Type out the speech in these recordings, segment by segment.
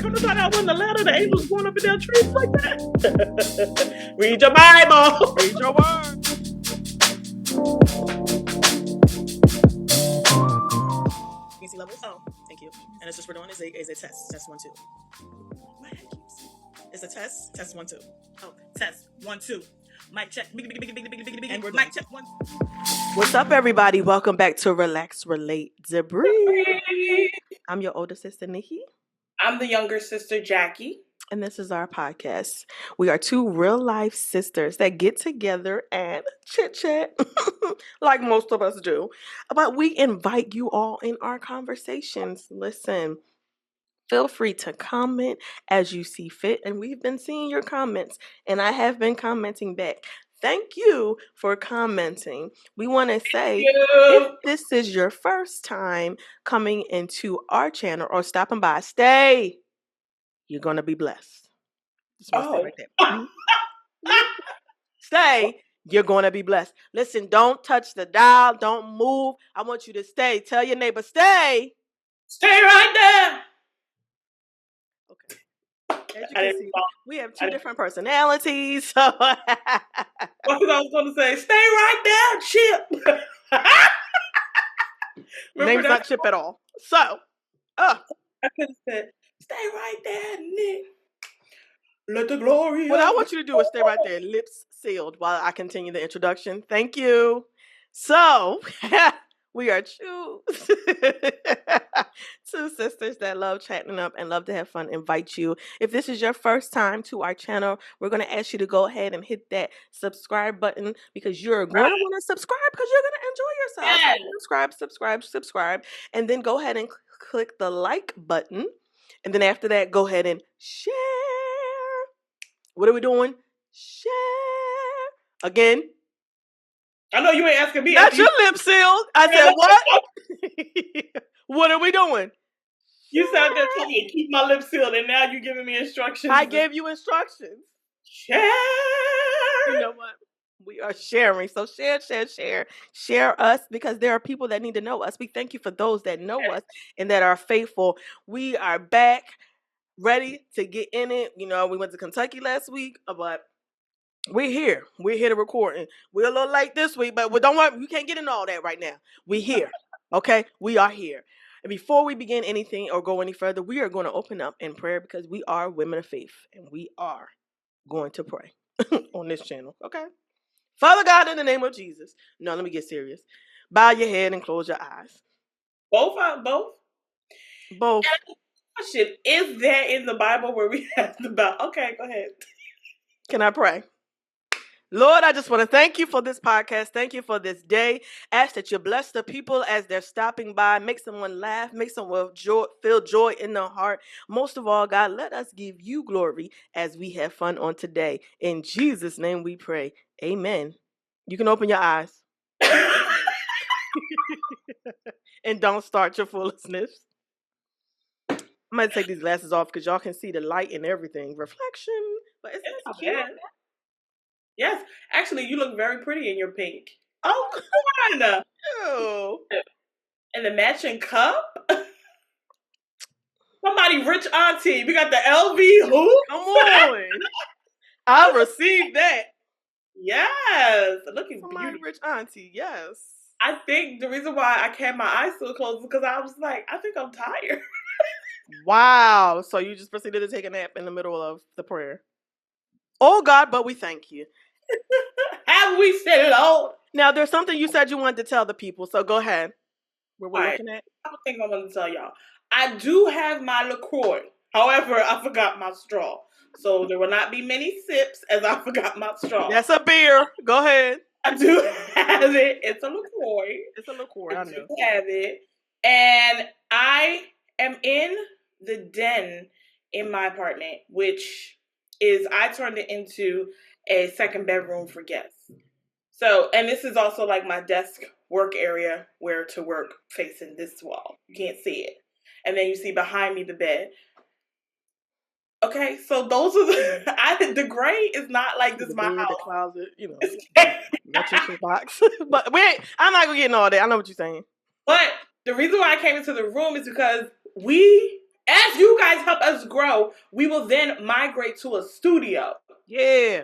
Come to find out, when the ladder, the angels going up and down trees like that. Read your Bible. Read your word. Easy levels. Oh, thank you. And it's just we're doing is a test. Test 1 2. My head keeps. It's a test. Test 1 2. Oh, test 1 2. Mic check. And we're mic check 1. What's up, everybody? Welcome back to Relax, Relate, Debris. I'm your older sister, Nikki. I'm the younger sister, Jackie. And this is our podcast. We are two real-life sisters that get together and chit-chat, like most of us do. But we invite you all in our conversations. Listen, feel free to comment as you see fit. And we've been seeing your comments, and I have been commenting back. Thank you for commenting. We want to say, if this is your first time coming into our channel or stopping by, stay. You're going to be blessed. Just want to say right there. Stay. You're going to be blessed. Listen, don't touch the dial. Don't move. I want you to stay. Tell your neighbor, stay. Stay right there. Okay. As you can see, we have two different personalities. So what I was going to say, stay right there, Chip. Name's not Chip at all. So, I could have said, stay right there, Nick. Let the glory. What I want you to do is stay right there, lips sealed, while I continue the introduction. Thank you. So, we are two sisters that love chatting up and love to have fun. Invite you. If this is your first time to our channel, we're going to ask you to go ahead and hit that subscribe button because you're going to want to subscribe because you're going to enjoy yourself. Yes. Subscribe. And then go ahead and click the like button. And then after that, go ahead and share. What are we doing? Share. Again. I know you ain't asking me. That's your lip sealed. I said, what? What are we doing? You said that to me. Keep my lips sealed, and now you're giving me instructions. I gave you instructions. Share. You know what? We are sharing. So share. Share us because there are people that need to know us. We thank you for those that know us and that are faithful. We are back, ready to get in it. You know, we went to Kentucky last week, but we're here. We're here to record. And we're a little late this week, but don't worry. We can't get into all that right now. We're here. Okay? We are here. And before we begin anything or go any further, we are going to open up in prayer because we are women of faith and we are going to pray on this channel. Okay? Father God, in the name of Jesus. No, let me get serious. Bow your head and close your eyes. Both? Both. Question, is there in the Bible where we have the bow? Okay, go ahead. Can I pray? Lord, I just want to thank you for this podcast. Thank you for this day. Ask that you bless the people as they're stopping by. Make someone laugh. Make someone feel joy in their heart. Most of all, God, let us give you glory as we have fun on today. In Jesus' name we pray. Amen. You can open your eyes. And don't start your foolishness. I'm going to take these glasses off because y'all can see the light and everything. Reflection. But isn't this cute? Yes. Actually, you look very pretty in your pink. Oh, come on. Ew. And the matching cup. Somebody rich auntie. We got the LV hoop. Come on. I received that. Yes. Looking Somebody beautiful. rich auntie. Yes. I think the reason why I kept my eyes still closed is because I was like, I think I'm tired. Wow. So you just proceeded to take a nap in the middle of the prayer. Oh, God, but we thank you. Have we said it all? Now, there's something you said you wanted to tell the people, so go ahead. What we're looking at? I don't think I want to tell y'all. I do have my LaCroix. However, I forgot my straw. So there will not be many sips as I forgot my straw. That's a beer. Go ahead. I do have it. It's a LaCroix. It's a LaCroix, I know. do have it. And I am in the den in my apartment, which is I turned it into a second bedroom for guests. So, and this is also like my desk work area where to work facing this wall. You can't see it. And then you see behind me the bed. Okay, so those are the gray is not like this my house. The closet, you know, electrician box. But I'm not gonna get into all that. I know what you're saying. But the reason why I came into the room is because we As you guys help us grow, we will then migrate to a studio. Yeah.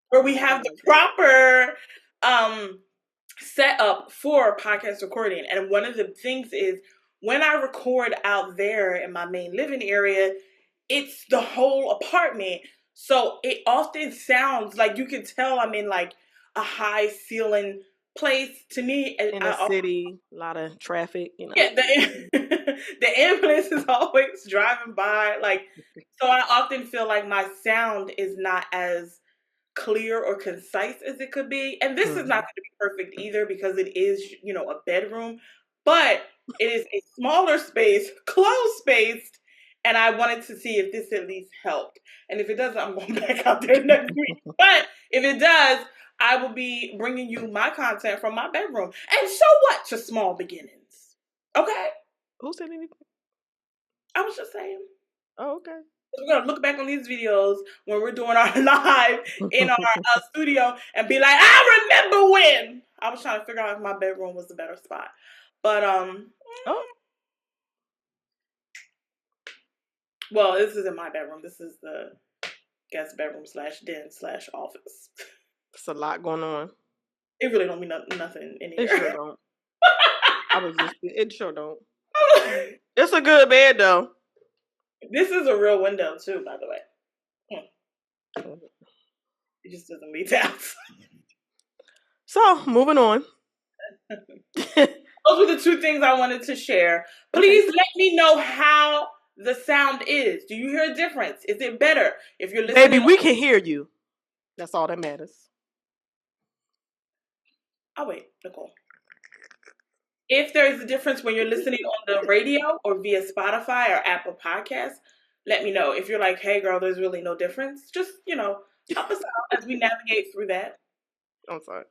Where we have the proper set up for podcast recording. And one of the things is when I record out there in my main living area, it's the whole apartment. So it often sounds like you can tell I'm in like a high ceiling place. To me, in a city, a lot of traffic, you know. Yeah, the ambulance is always driving by. Like, so I often feel like my sound is not as clear or concise as it could be. And this is not going to be perfect either because it is, a bedroom, but it is a smaller space, closed spaced. And I wanted to see if this at least helped. And if it doesn't, I'm going back out there next week. But if it does, I will be bringing you my content from my bedroom. And so what to small beginnings? Okay? Who said anything? I was just saying. Oh, okay. We're going to look back on these videos when we're doing our live in our studio and be like, I remember when. I was trying to figure out if my bedroom was the better spot. But, well, this isn't my bedroom. This is the guest bedroom / den / office. It's a lot going on. It really don't mean nothing in here. It sure don't. It sure don't. It's a good bed, though. This is a real window, too, by the way. It just doesn't lead to house. So, moving on. Those were the two things I wanted to share. Please let me know how the sound is. Do you hear a difference? Is it better if you're listening? Baby, we can hear you. That's all that matters. Oh, wait, Nicole. If there is a difference when you're listening on the radio or via Spotify or Apple Podcasts, let me know. If you're like, hey, girl, there's really no difference, just, help us out as we navigate through that. I'm sorry.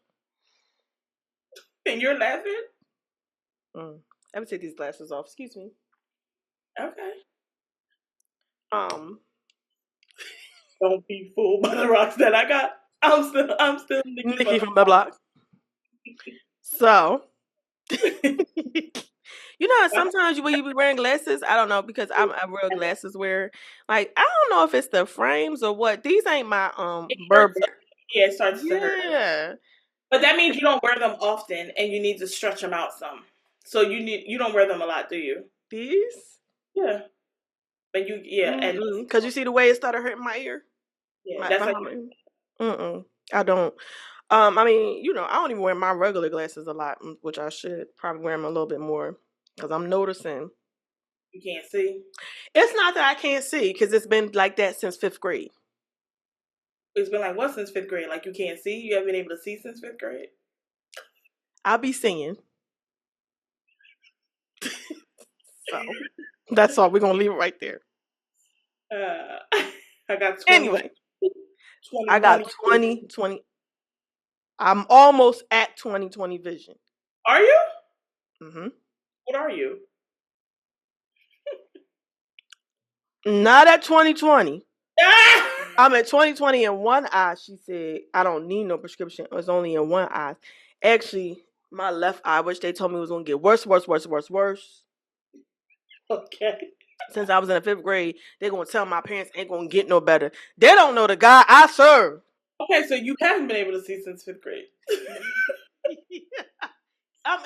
And you're laughing? I have to take these glasses off. Excuse me. Okay. Don't be fooled by the rocks that I got. I'm still Nicky from the block. So, sometimes when you be wearing glasses, I don't know, because I'm a real glasses wearer. Like, I don't know if it's the frames or what. These ain't my Yeah, it starts to hurt. But that means you don't wear them often, and you need to stretch them out some. So you don't wear them a lot, do you? These? Yeah. But and because you see the way it started hurting my ear. Yeah, that's like. I don't. I mean, I don't even wear my regular glasses a lot, which I should probably wear them a little bit more because I'm noticing. You can't see? It's not that I can't see, because it's been like that since 5th grade. It's been like what since 5th grade? Like you can't see? You haven't been able to see since 5th grade? I'll be seeing. So that's all. We're gonna leave it right there. I got 20. Anyway, I got 20/20. I'm almost at 20/20 vision. Are you? Mm-hmm. What are you? Not at 20/20. I'm at 20/20 in one eye. She said, I don't need no prescription. It's only in one eye. Actually, my left eye, which they told me was going to get worse. Okay. Since I was in the 5th grade, they're going to tell my parents ain't going to get no better. They don't know the God I serve. Okay, so you haven't been able to see since 5th grade.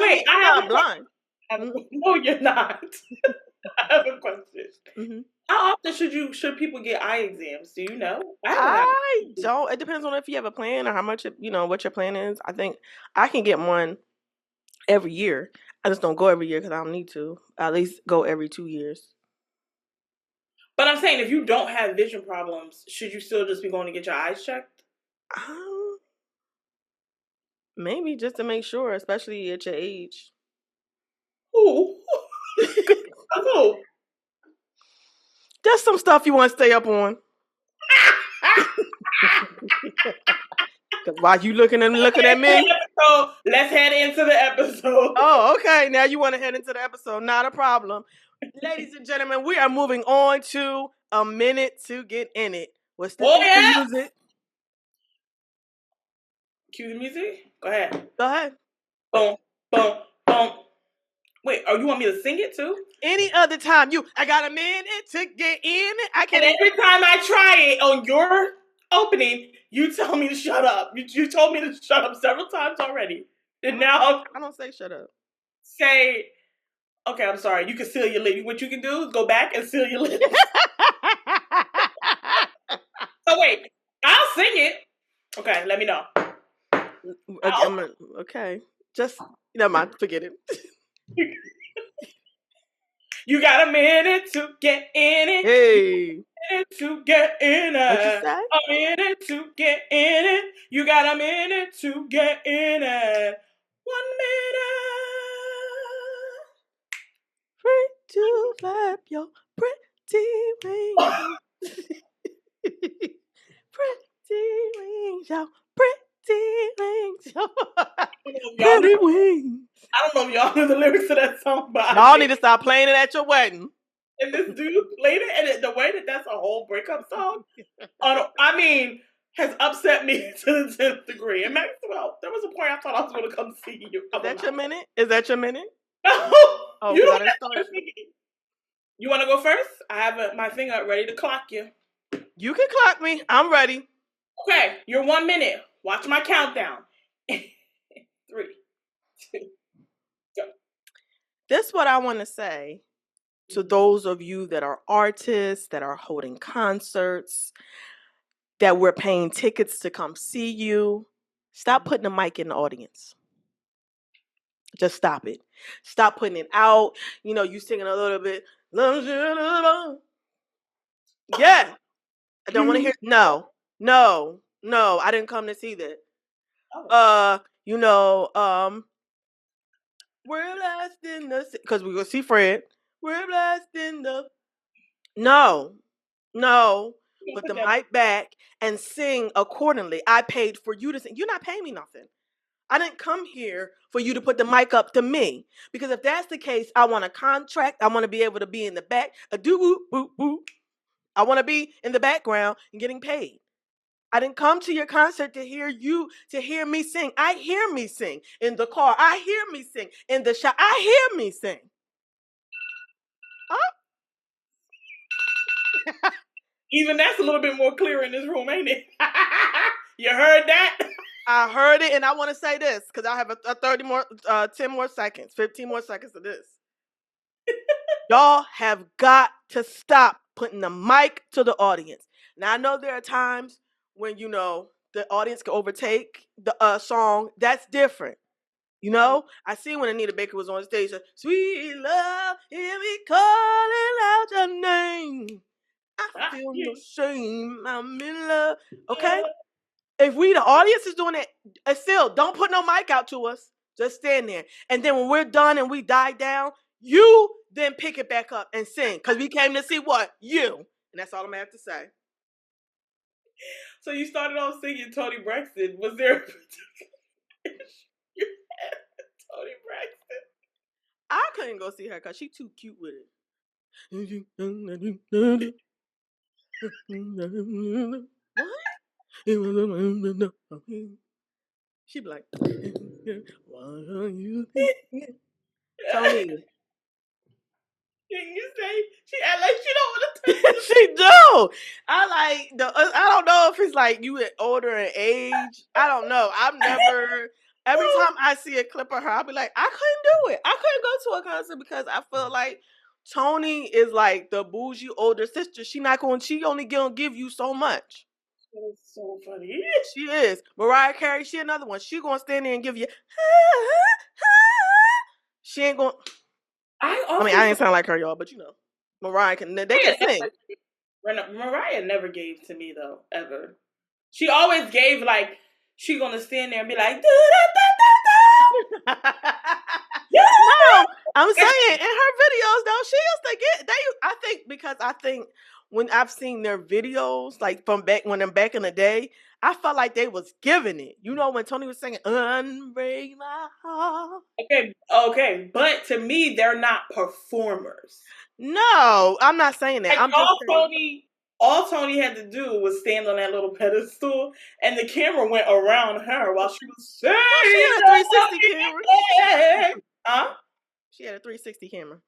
Wait, I'm not blind. No, you're not. I have a question. Mm-hmm. How often should people get eye exams? Do you know? I don't. It depends on if you have a plan or how much, what your plan is. I think I can get one every year. I just don't go every year because I don't need to. I at least go every 2 years. But I'm saying if you don't have vision problems, should you still just be going to get your eyes checked? Maybe just to make sure, especially at your age. Ooh. Just some stuff you want to stay up on. Why you looking at me? So let's head into the episode. Oh, okay. Now you want to head into the episode. Not a problem. Ladies and gentlemen, we are moving on to A Minute to Get in It. What's the music? Cue the music? Go ahead. Go ahead. Boom, boom, boom. Wait, oh, you want me to sing it too? Any other time, I got a minute to get in it. I can't. And every time I try it on your opening, you tell me to shut up. You told me to shut up several times already. And now I don't say shut up. Say, okay, I'm sorry. You can seal your lips. What you can do is go back and seal your lips. So wait, I'll sing it. Okay, let me know. Okay. Just, never mind. Forget it. You got a minute to get in it. Hey. To get in it. What you say? A minute to get in it. You got a minute to get in it. 1 minute. Free to flap your pretty wings. Pretty wings, your pretty wings, your pretty wings. I don't know if y'all know the lyrics to that song, but y'all need to stop playing it at your wedding. And this dude played it, and the way that's a whole breakup song, has upset me to the 10th degree. And Maxwell, there was a point I thought I was going to come see you. Is that your minute? Is that your minute? No. Oh, you don't start. You want to go first? I have my thing up ready to clock you. You can clock me. I'm ready. Okay, you're 1 minute. Watch my countdown. 3, 2, go. This is what I want to say to those of you that are artists, that are holding concerts, that we're paying tickets to come see you. Stop putting the mic in the audience. Just stop it. Stop putting it out. You singing a little bit. Yeah. I don't want to hear. No. I didn't come to see that. We're blessed in the, because we're gonna see Fred. We're blessed in the. No. Put the mic back and sing accordingly. I paid for you to sing. You're not paying me nothing. I didn't come here for you to put the mic up to me. Because if that's the case, I want a contract. I want to be able to be in the back. I want to be in the background and getting paid. I didn't come to your concert to hear me sing. I hear me sing in the car. I hear me sing in the shop. I hear me sing. Huh? Even that's a little bit more clear in this room, ain't it? You heard that? I heard it, and I want to say this because I have a 10 more seconds, 15 more seconds of this. Y'all have got to stop putting the mic to the audience. Now, I know there are times when, the audience can overtake the song. That's different. I see when Anita Baker was on stage, sweet love, hear me calling out your name. I feel no shame, I'm in love. Okay? If the audience is doing it, still, don't put no mic out to us. Just stand there. And then when we're done and we die down, you then pick it back up and sing. Because we came to see what? You. And that's all I'm going to have to say. So you started off singing Toni Braxton. Was there a particular you had Toni Braxton? I couldn't go see her because she's too cute with it. What? She be like, why are you thinking? Toni. Can you say she act like she don't want to touch She do. I don't know if it's like you get older in age. I don't know. Every time I see a clip of her, I'll be like, I couldn't do it. I couldn't go to a concert because I feel like Toni is like the bougie older sister. She only gonna give you so much. That's so funny. She is. Mariah Carey, she another one. She gonna stand there and give you. She ain't gonna. I ain't sound like her, y'all, but Mariah can. They can sing. Mariah never gave to me though, ever. She always gave like she gonna stand there and be like, no, I'm saying in her videos though, she used to get. I think when I've seen their videos, like from back in the day, I felt like they was giving it. When Toni was singing "Unbreak My Heart." Okay, but to me, they're not performers. No, I'm not saying that. I'm just saying. All Toni had to do was stand on that little pedestal, and the camera went around her while she was saying. She had a 360 camera. Huh? She had a 360 camera.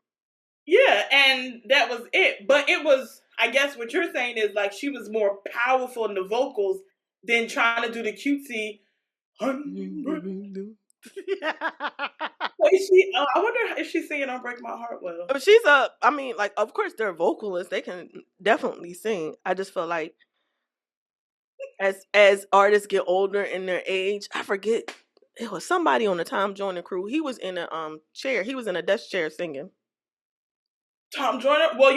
Yeah, and that was it. But it was, I guess what you're saying is like she was more powerful in the vocals than trying to do the cutesy. Is she? I wonder if she's singing "Don't Break My Heart" well. She's a. I mean, like, of course they're vocalists. They can definitely sing. I just feel like as artists get older in their age, I forget. It was somebody on the Tom Joyner crew. He was in a chair. He was in a desk chair singing. Tom Joyner. Well,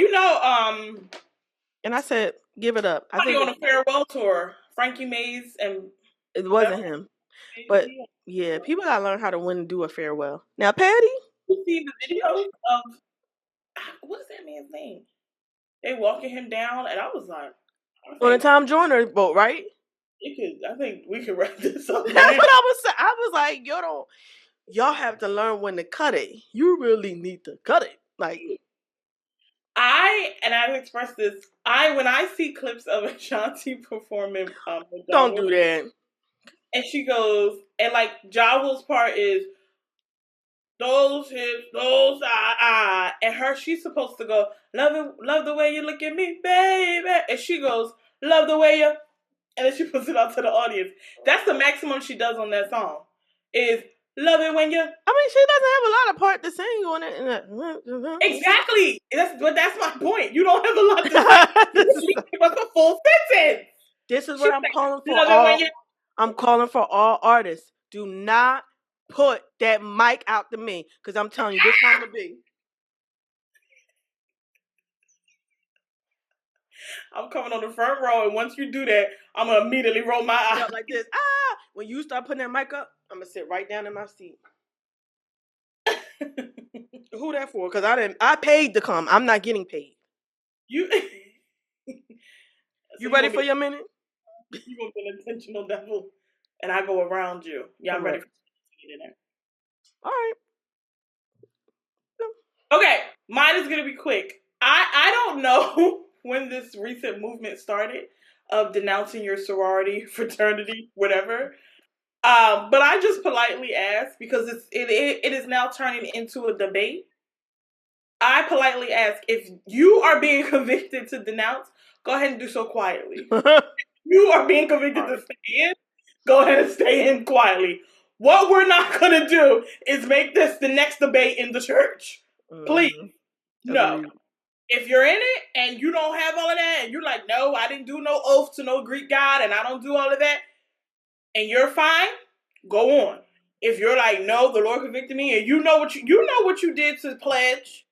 and I said, "Give it up." I think on a farewell tour. Frankie Mays and it wasn't him, but yeah, people gotta learn how to win and do a farewell. Now, Patty, you see the videos of what is that man's name? They walking him down, and I was like, on the Tom Joyner boat, right? I think we could wrap this up. That's what I was saying. I was like, y'all have to learn when to cut it. You really need to cut it. Like, I've expressed this. When I see clips of Ashanti performing, don't do that. And she goes, and like Ja Rule's part is those hips, those and she's supposed to go, love the way you look at me, baby, and she goes, love the way you, and then she puts it out to the audience. That's the maximum she does on that song. Is love it when you. I mean, she doesn't have a lot of part to sing on it. Exactly. That's my point. You don't have a lot to sing. She gave us a full sentence. This is what I'm calling for. I'm calling for all artists. Do not put that mic out to me, because I'm telling you, this time to be. I'm coming on the front row, and once you do that, I'm gonna immediately roll my eyes like this. When you start putting that mic up, I'm gonna sit right down in my seat. Who that for? Because I paid to come. I'm not getting paid. You ready for your minute? You gonna be an intentional devil, and I go around you. Yeah, I'm ready for you to get in there. All right. Okay, mine is gonna be quick. I don't know when this recent movement started of denouncing your sorority, fraternity, whatever. But I just politely ask, because it is now turning into a debate. I politely ask, if you are being convicted to denounce, go ahead and do so quietly. You are being convicted to stay in, go ahead and stay in quietly. What we're not going to do is make this the next debate in the church. Please. No. If you're in it and you don't have all of that, and you're like, no, I didn't do no oath to no Greek god, and I don't do all of that, and you're fine, go on. If you're like, no, the Lord convicted me, and you know what you did to pledge,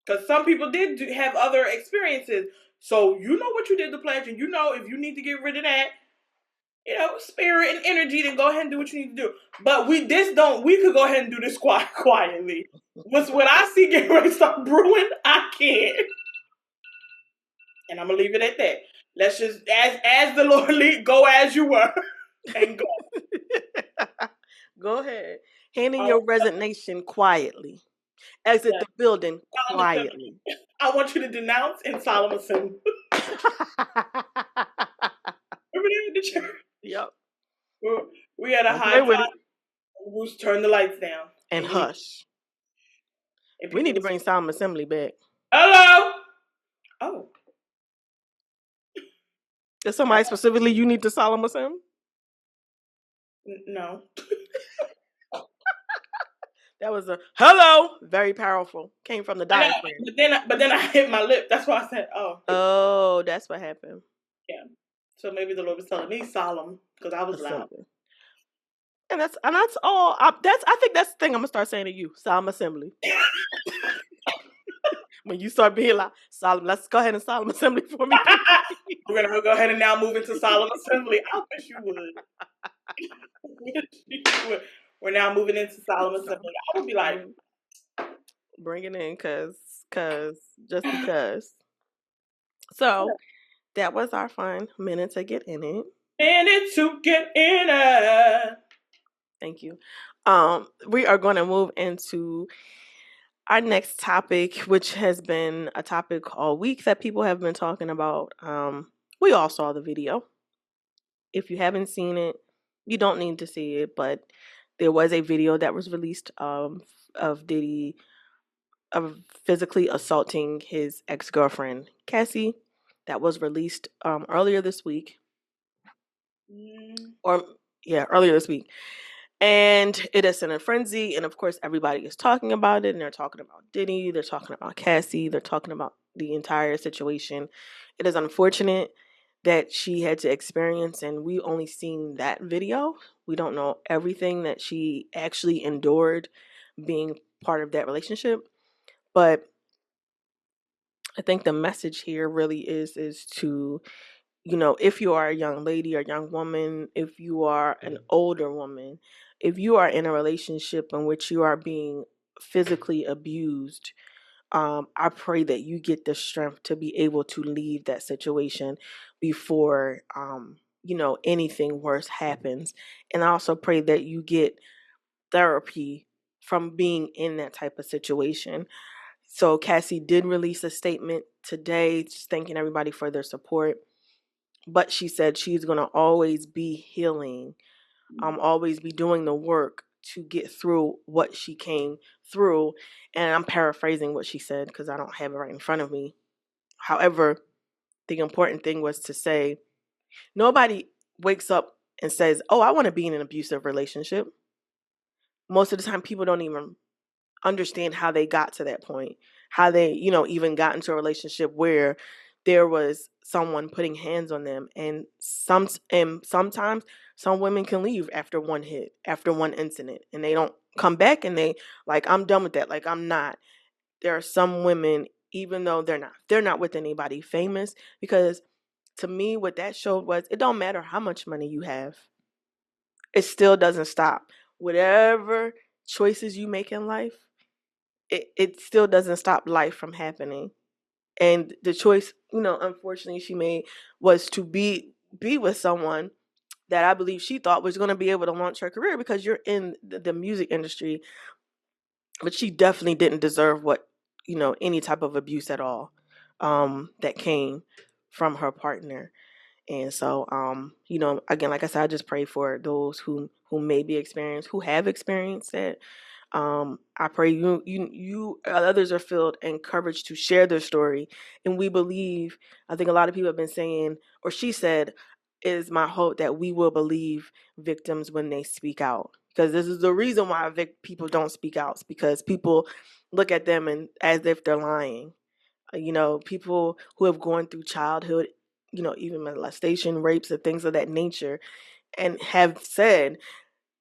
because some people did have other experiences, so you know what you did to pledge, and you know if you need to get rid of that, spirit and energy, then go ahead and do what you need to do. But we could go ahead and do this quietly. When I see get ready to start brewing, I can't. And I'm gonna leave it at that. Let's just, as the Lord lead, go as you were, and go. Go ahead. Hand in your resignation quietly. Exit the building quietly. I want you to denounce in solemn assembly. Remember that in the church? Yep. We had a high time. Bruce turned the lights down. And hush. We need to bring solemn assembly back. Hello. Oh. Is somebody specifically you need to solemn assembly? No. That was a hello, very powerful. Came from the diaphragm. But then I hit my lip. That's why I said, oh. Oh, that's what happened. Yeah. So maybe the Lord was telling me solemn, because I was loud. And that's all. I think that's the thing I'm gonna start saying to you. Solemn assembly. When you start being like solemn, let's go ahead and solemn assembly for me. We're gonna go ahead and now move into solemn assembly. I wish you would. We're now moving into solemn assembly. I would be like, bring it in, just because. So that was our fun minute to get in it. Minute to get in it. Thank you. We are going to move into our next topic, which has been a topic all week that people have been talking about. We all saw the video. If you haven't seen it, you don't need to see it, but there was a video that was released of Diddy of physically assaulting his ex-girlfriend Cassie. That was released earlier this week, Mm. or yeah, earlier this week. And it is in a frenzy, and of course, everybody is talking about it, and they're talking about Diddy, they're talking about Cassie, they're talking about the entire situation. It is unfortunate that she had to experience, and we only seen that video. We don't know everything that she actually endured being part of that relationship. But I think the message here really is to, if you are a young lady or young woman, if you are an older woman, if you are in a relationship in which you are being physically abused, I pray that you get the strength to be able to leave that situation before, anything worse happens. And I also pray that you get therapy from being in that type of situation. So Cassie did release a statement today, just thanking everybody for their support. But she said she's gonna always be healing, always be doing the work to get through what she came through. And I'm paraphrasing what she said because I don't have it right in front of me. However, the important thing was to say nobody wakes up and says, "Oh, I want to be in an abusive relationship." Most of the time, people don't even understand how they got to that point, how they, even got into a relationship where there was someone putting hands on them. And sometimes some women can leave after one hit, after one incident, and they don't come back, and they like, I'm done with that. Like, I'm not. There are some women, even though they're not with anybody famous, because to me what that showed was it don't matter how much money you have. It still doesn't stop. Whatever choices you make in life, it still doesn't stop life from happening. And the choice, unfortunately she made was to be with someone that I believe she thought was going to be able to launch her career because you're in the music industry. But she definitely didn't deserve any type of abuse at all that came from her partner. And so, again, like I said, I just pray for those who may be experienced, who have experienced it. I pray you others are filled encouraged to share their story, and we believe. I think a lot of people have been saying, or she said, "Is my hope that we will believe victims when they speak out." Because this is the reason why people don't speak out, because people look at them and as if they're lying. People who have gone through childhood, even molestation, rapes, and things of that nature, and have said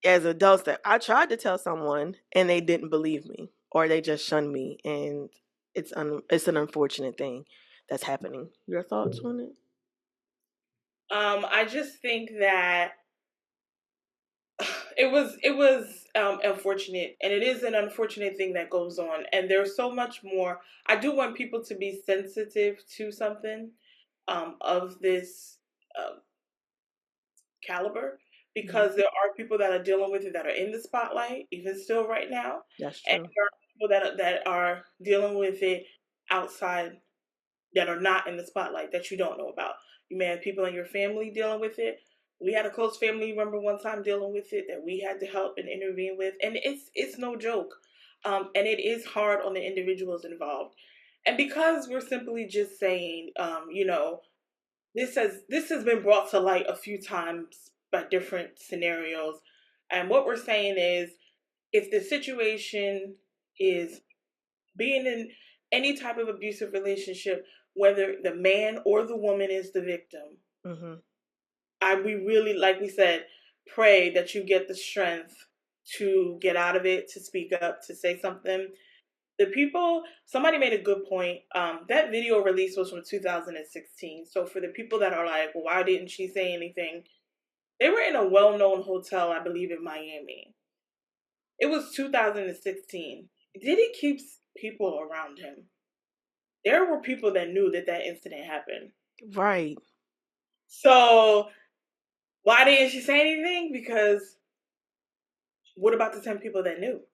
as adults that I tried to tell someone and they didn't believe me or they just shunned me, and it's an unfortunate thing that's happening. Your thoughts on it? I just think that it was unfortunate, and it is an unfortunate thing that goes on, and there's so much more. I do want people to be sensitive to something of this uh, caliber, Mhm. because there are people that are dealing with it that are in the spotlight even still right now, That's and true. there are people that are dealing with it outside, that are not in the spotlight, that you don't know about. You may have people in your family dealing with it. We had a close family member one time dealing with it that we had to help and intervene with, and it's no joke, and it is hard on the individuals involved. And because we're simply just saying, this has been brought to light a few times by different scenarios, and what we're saying is, if the situation is being in any type of abusive relationship, whether the man or the woman is the victim, Mhm. we really, like we said, pray that you get the strength to get out of it, to speak up, to say something. Somebody made a good point. That video release was from 2016. So for the people that are like, well, why didn't she say anything? They were in a well-known hotel, I believe, in Miami. It was 2016. Diddy keeps people around him. There were people that knew that that incident happened. Right. So why didn't she say anything? Because what about the 10 people that knew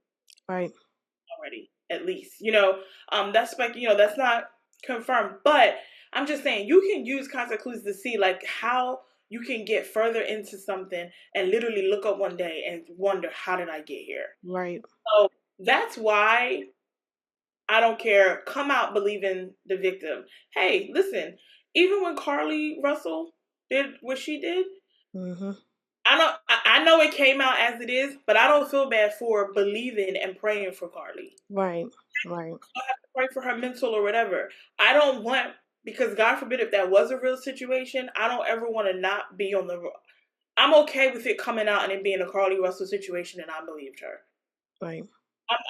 Right. already? At least, that's like, that's not confirmed. But I'm just saying, you can use contact clues to see like how you can get further into something and literally look up one day and wonder, how did I get here? Right. So That's why I don't care. Come out believing the victim. Hey, listen, even when Carly Russell did what she did, Mm-hmm. I know it came out as it is, but I don't feel bad for believing and praying for Carly. Right. Right. I have to pray for her mental or whatever. I don't want, because God forbid if that was a real situation, I don't ever want to not be on the. I'm okay with it coming out and it being a Carly Russell situation and I believed her. Right.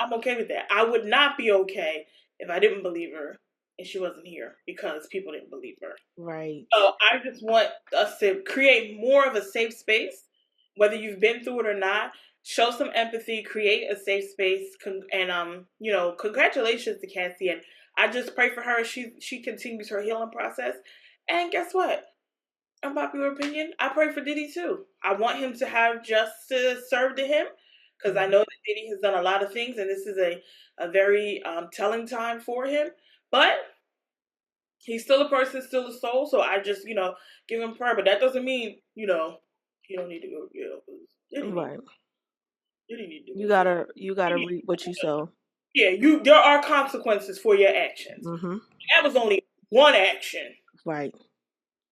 I'm okay with that. I would not be okay if I didn't believe her and she wasn't here because people didn't believe her. Right. So I just want us to create more of a safe space, whether you've been through it or not. Show some empathy, create a safe space, and congratulations to Cassie. And I just pray for her as she continues her healing process. And guess what? Unpopular opinion, I pray for Diddy too. I want him to have justice served to him because I Mm-hmm. know that Diddy has done a lot of things, and this is a very telling time for him. But he's still a person, still a soul. So I just, give him prayer. But that doesn't mean, he don't need to go to jail. Right. Diddy need to You go to jail. gotta reap what you sow. Yeah, there are consequences for your actions. Mm-hmm. That was only one action. Right.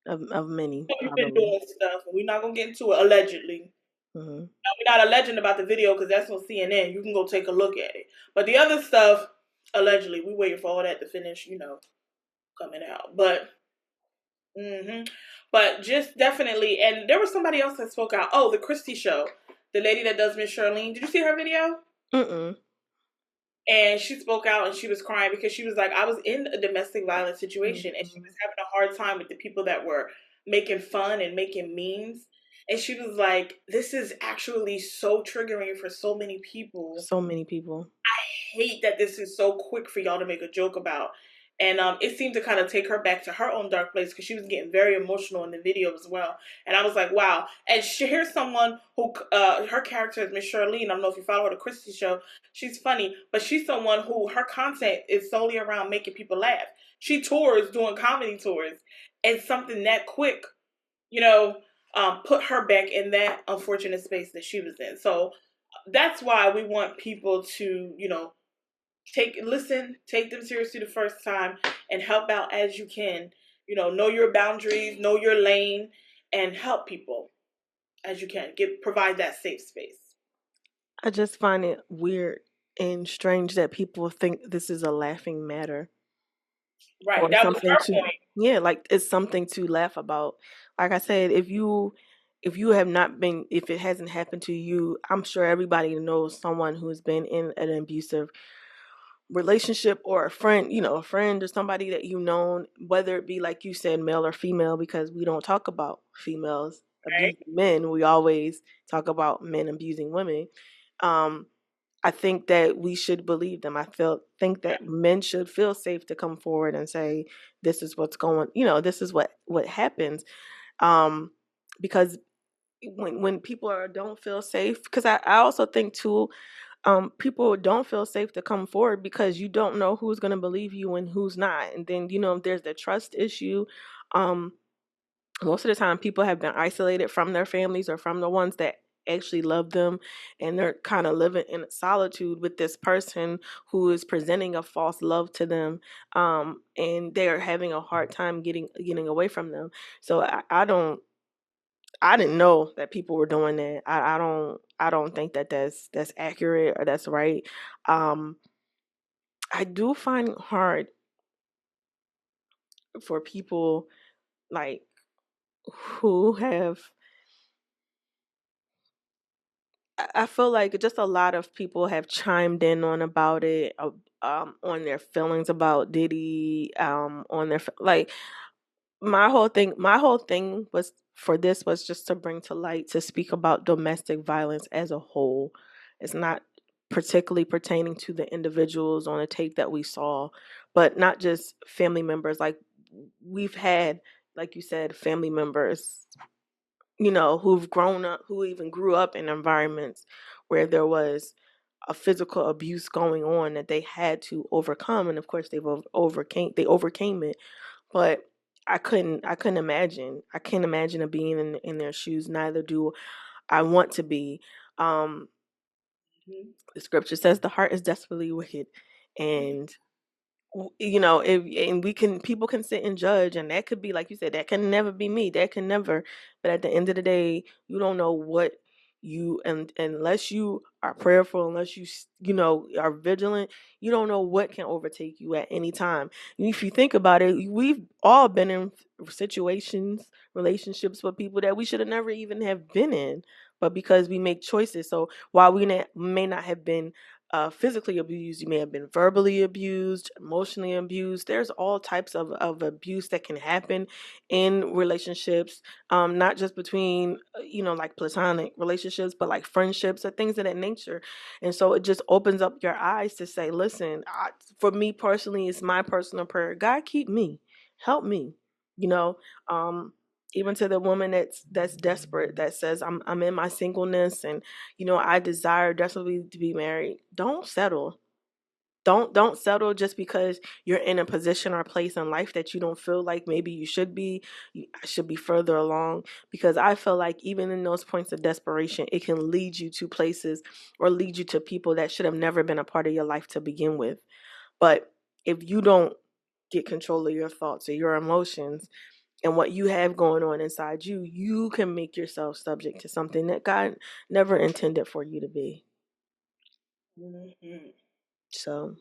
Of many, You've been probably. doing stuff, and we're not gonna get into it allegedly. Mm-hmm. We're not alleging about the video because that's on CNN. You can go take a look at it. But the other stuff, allegedly, we waiting for all that to finish, coming out. Hmm but just definitely, and there was somebody else that spoke out. Oh, the Christie show, the lady that does Miss Charlene. Did you see her video? Mm-mm. And she spoke out and she was crying because she was like, I was in a domestic violence situation and she Mm-hmm. was having a hard time with the people that were making fun and making memes. And she was like, this is actually so triggering for so many people. So many people. Hate that this is so quick for y'all to make a joke about. And it seemed to kind of take her back to her own dark place because she was getting very emotional in the video as well. And I was like, wow. And here's someone who, her character is Miss Charlene. I don't know if you follow her, the Christie show. She's funny, but she's someone who her content is solely around making people laugh. She tours, doing comedy tours, and something that quick, you know, put her back in that unfortunate space that she was in. So that's why we want people to, take them seriously the first time and help out as you can. Know your boundaries, know your lane, and help people as you can. Provide that safe space. I just find it weird and strange that people think this is a laughing matter Right. or That was something her to, point. yeah, like it's something to laugh about. Like I said, if you have not been, if it hasn't happened to you, I'm sure everybody knows someone who's been in an abusive relationship, or a friend, a friend or somebody that you known, whether it be like you said, male or female, because we don't talk about females Right. abusing men. We always talk about men abusing women. Um, I think that we should believe them. Think that men should feel safe to come forward and say, this is what's going, this is what happens. Um, because when people don't feel safe, because I also think too, people don't feel safe to come forward because you don't know who's going to believe you and who's not. And then, there's the trust issue. Um, Most of the time, people have been isolated from their families or from the ones that actually love them, and they're kind of living in solitude with this person who is presenting a false love to them, and they're having a hard time getting away from them. So I didn't know that people were doing that. I don't think that that's accurate or that's right. Um, I do find it hard for people like who have. I feel like just a lot of people have chimed in on about it, on their feelings about Diddy, on their like my whole thing was for this was just to bring to light, to speak about domestic violence as a whole. It's not particularly pertaining to the individuals on the tape that we saw, but not just family members. Like we've had, like you said, family members, who've grown up, who even grew up in environments where there was a physical abuse going on that they had to overcome, and of course they overcame it. But I couldn't imagine. I can't imagine being in their shoes. Neither do I want to be. Um, Mhm. The scripture says the heart is desperately wicked, and if and we can people can sit and judge, and that could be like you said, that can never be me, that can never. But at the end of the day, you don't know what you and unless you are prayerful, unless are vigilant, you don't know what can overtake you at any time. And if you think about it, we've all been in situations, relationships with people that we should have never even have been in, but because we make choices. So while may not have been physically abused, you may have been verbally abused, emotionally abused. There's all types of abuse that can happen in relationships, not just between, like platonic relationships, but like friendships or things of that nature. And so it just opens up your eyes to say, listen, for me personally, it's my personal prayer. God, keep me, help me, you know. Um, Even to the woman that's desperate, that says I'm in my singleness, and I desire desperately to be married. Don't settle. Don't settle just because you're in a position or place in life that you don't feel like maybe you should be. You should be further along, because I feel like even in those points of desperation, it can lead you to places or lead you to people that should have never been a part of your life to begin with. But if you don't get control of your thoughts or your emotions and what you have going on inside you, you can make yourself subject to something that God never intended for you to be. Mhm. So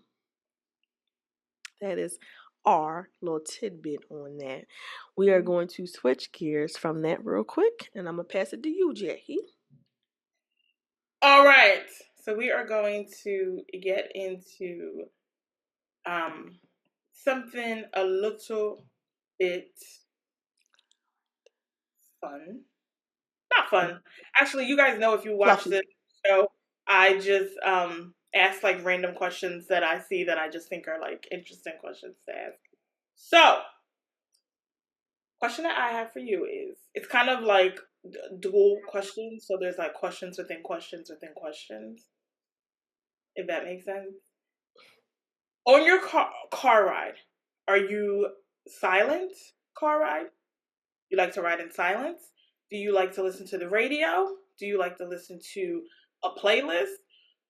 that is our little tidbit on that. We are going to switch gears from that real quick, and I'm going to pass it to you, Jackie. All right. So we are going to get into um, something a little bit fun. Not fun. Actually, you guys know if you watch Fluffy. this show, I just ask like random questions that I see that I just think are like interesting questions to ask. So, question that I have for you is it's kind of like dual questions. So there's like questions within questions within questions, if that makes sense. On your car ride, are you silent car ride? You like to ride in silence? Do you like to listen to the radio? Do you like to listen to a playlist?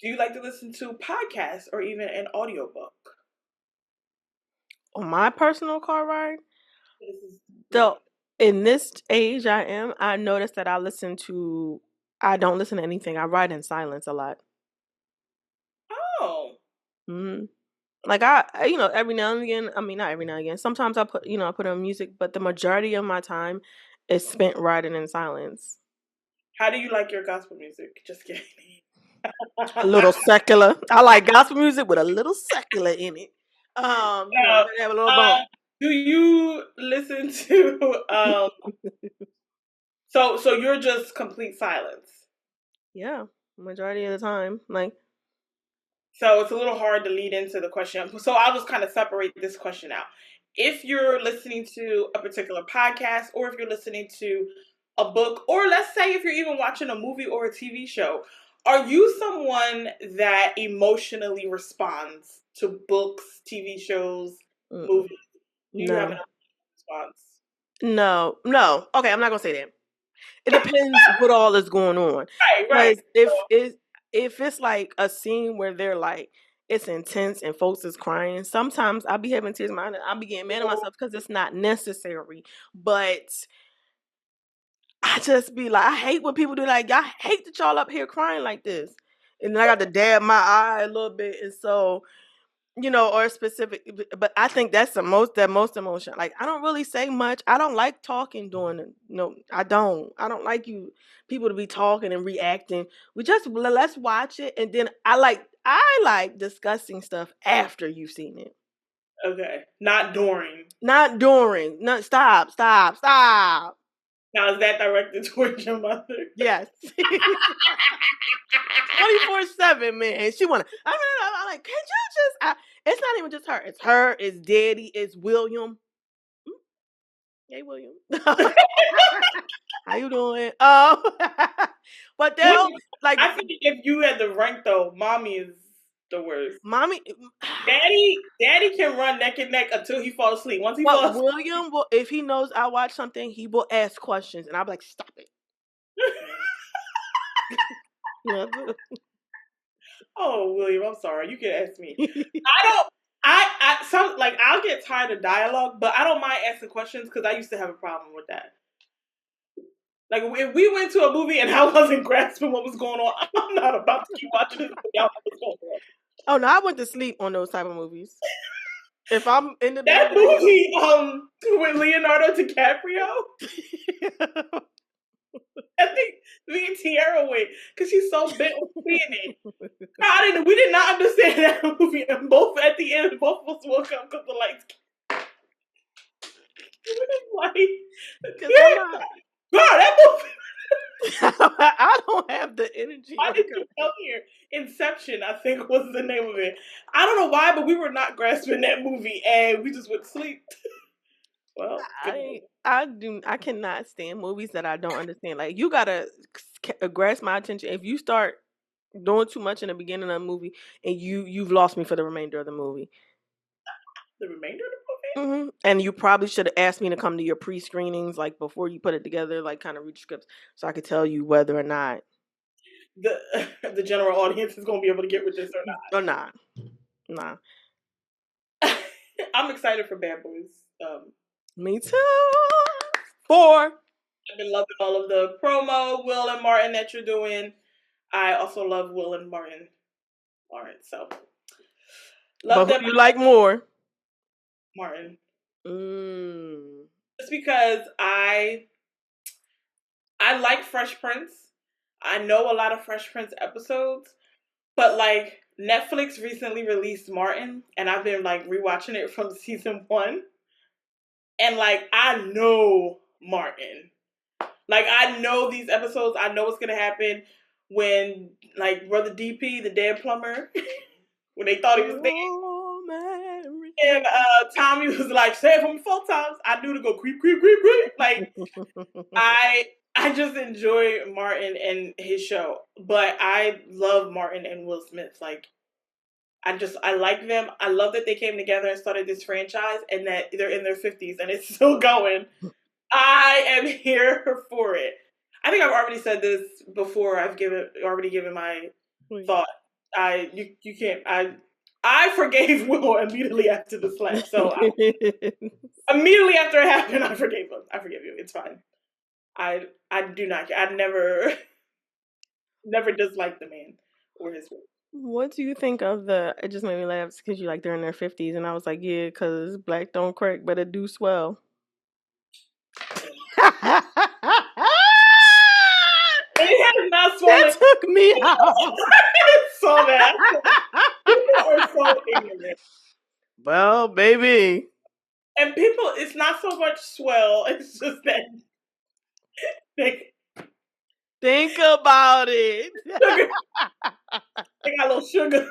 Do you like to listen to podcasts or even an audiobook? On my personal car ride, This is though, in this age I noticed that I don't listen to anything. I ride in silence a lot. oh, Hmm. Like every now and again. I mean, not every now and again. Sometimes I put on music, but the majority of my time is spent riding in silence. how do you like your gospel music? Just kidding. A little secular. I like gospel music with a little secular in it. Uh, Let it have a little bump. um, do you listen to so you're just complete silence. Yeah, majority of the time. Like, So it's a little hard to lead into the question. So I'll just kind of separate this question out. If you're listening to a particular podcast, or if you're listening to a book, or let's say if you're even watching a movie or a TV show, are you someone that emotionally responds to books, TV shows, mm-mm. movies? Do you have an No, response? no. Okay, I'm not gonna say that. It depends what all is going on. Right, right. Because if it's like a scene where they're like it's intense and folks is crying, sometimes I'll be having tears in my eyes. I'll be getting mad at myself because it's not necessary. But I just be like, I hate when people do like, I hate that y'all up here crying like this. And then I got to dab my eye a little bit. And so, or specific, but I think that's that most emotion. Like, I don't really say much. I don't like talking during it. No, I don't. I don't like people to be talking and reacting. Let's watch it. And then I like discussing stuff after you've seen it. Okay. Not during. Not during. No, stop. Now is that directed towards your mother? Yes. 24/7, man. She wanna. I'm like, can you just? It's not even just her. It's her. It's Daddy. It's William. Hey, William. How you doing? But What they'll like I think if you had the rank though, mommy is the worst. mommy. Daddy can run neck and neck until he falls asleep. Once he But falls asleep, William will, if he knows I watch something, he will ask questions, and I'll be like, stop it. Oh, William, I'm sorry. You can ask me. I don't. I'll get tired of dialogue, but I don't mind asking questions because I used to have a problem with that. Like if we went to a movie and I wasn't grasping what was going on, I'm not about to keep watching this. Y'all know what's going on. Oh no, I went to sleep on those type of movies. If I'm in the That movie, movie, with Leonardo DiCaprio, I think me and Tiara went because she's so bent on seeing it. We did not understand that movie, and both at the end, both of us woke up because the lights. Like, because I'm not. girl, that movie. I don't have the energy. Why did you come here? Inception, I think was the name of it. I don't know why, but we were not grasping that movie, and we just went to sleep. Well, I cannot stand movies that I don't understand. Like you gotta grasp my attention. If you start doing too much in the beginning of the movie, and you've lost me for the remainder of the movie. The remainder of the movie. Mm-hmm. And you probably should have asked me to come to your pre-screenings, like before you put it together, like kind of read scripts, so I could tell you whether or not the general audience is going to be able to get with this or not. Or not. Nah. I'm excited for Bad Boys. Me too. 4. I've been loving all of the promo, Will and Martin, that you're doing. I also love Will and Martin. So love but who you like more? Martin. Just because I like Fresh Prince. I know a lot of Fresh Prince episodes, but like Netflix recently released Martin, and I've been like rewatching it from season 1, and like I know Martin. Like I know these episodes. I know what's gonna happen when like Brother DP, the dead plumber, when they thought he was dead. And Tommy was like, say it for me 4 times. I knew to go creep, creep, creep, creep. Like I just enjoy Martin and his show. But I love Martin and Will Smith. Like I like them. I love that they came together and started this franchise and that they're in their 50s and it's still going. I am here for it. I think I've already said this before. I've already given my thought. You can't. I forgave Will immediately after the slap. So immediately after it happened, I forgave him. I forgive you. It's fine. I do not care. I never disliked the man or his work. What do you think of the? It just made me laugh because you like they're in their 50s, and I was like, yeah, because black don't crack, but it do swell. It has not swollen. That took me out. I saw that. People are so ignorant. Well, baby. And people, it's not so much swell. It's just that think about it. They got a little sugar.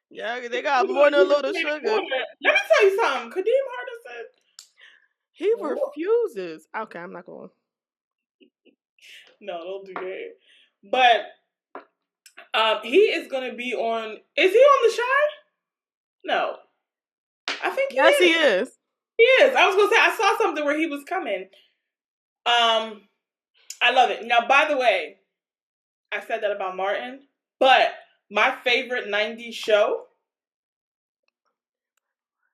Yeah, they got more than a little sugar. Let me tell you something. Kadeem Harder said he refuses. Okay, I'm not going. No, don't do that. But he is going to be on. Is he on the Shy? No, I think yes, he is. He is. I was going to say I saw something where he was coming. I love it. Now, by the way, I said that about Martin, but my favorite 90s show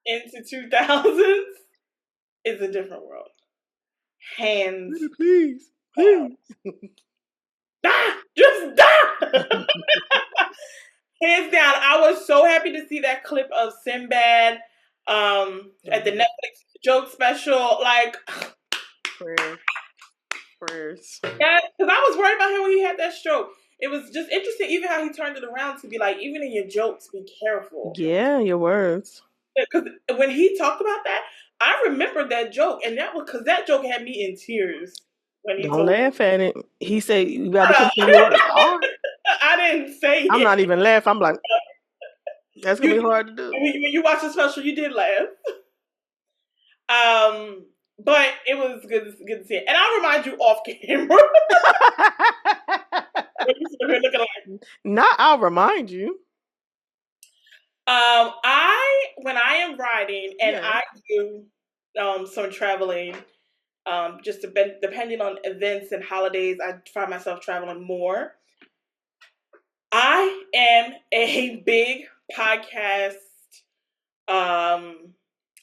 into 2000s is A Different World. Hands. Please. Just die! Hands down, I was so happy to see that clip of Sinbad at the Netflix joke special. Like, prayers. Yeah, because I was worried about him when he had that stroke. It was just interesting, even how he turned it around to be like, even in your jokes, be careful. Yeah, your words. Because when he talked about that, I remembered that joke, and that was because that joke had me in tears. When he don't laugh at it. He said, "You got to continue your work." I didn't say. I'm not even laughing. I'm like, that's gonna be hard to do. When you watch the special, you did laugh. But it was good to see it. And I'll remind you off camera. Not I'll remind you. When I am riding and I do some traveling, just depending on events and holidays, I find myself traveling more. I am a big podcast. I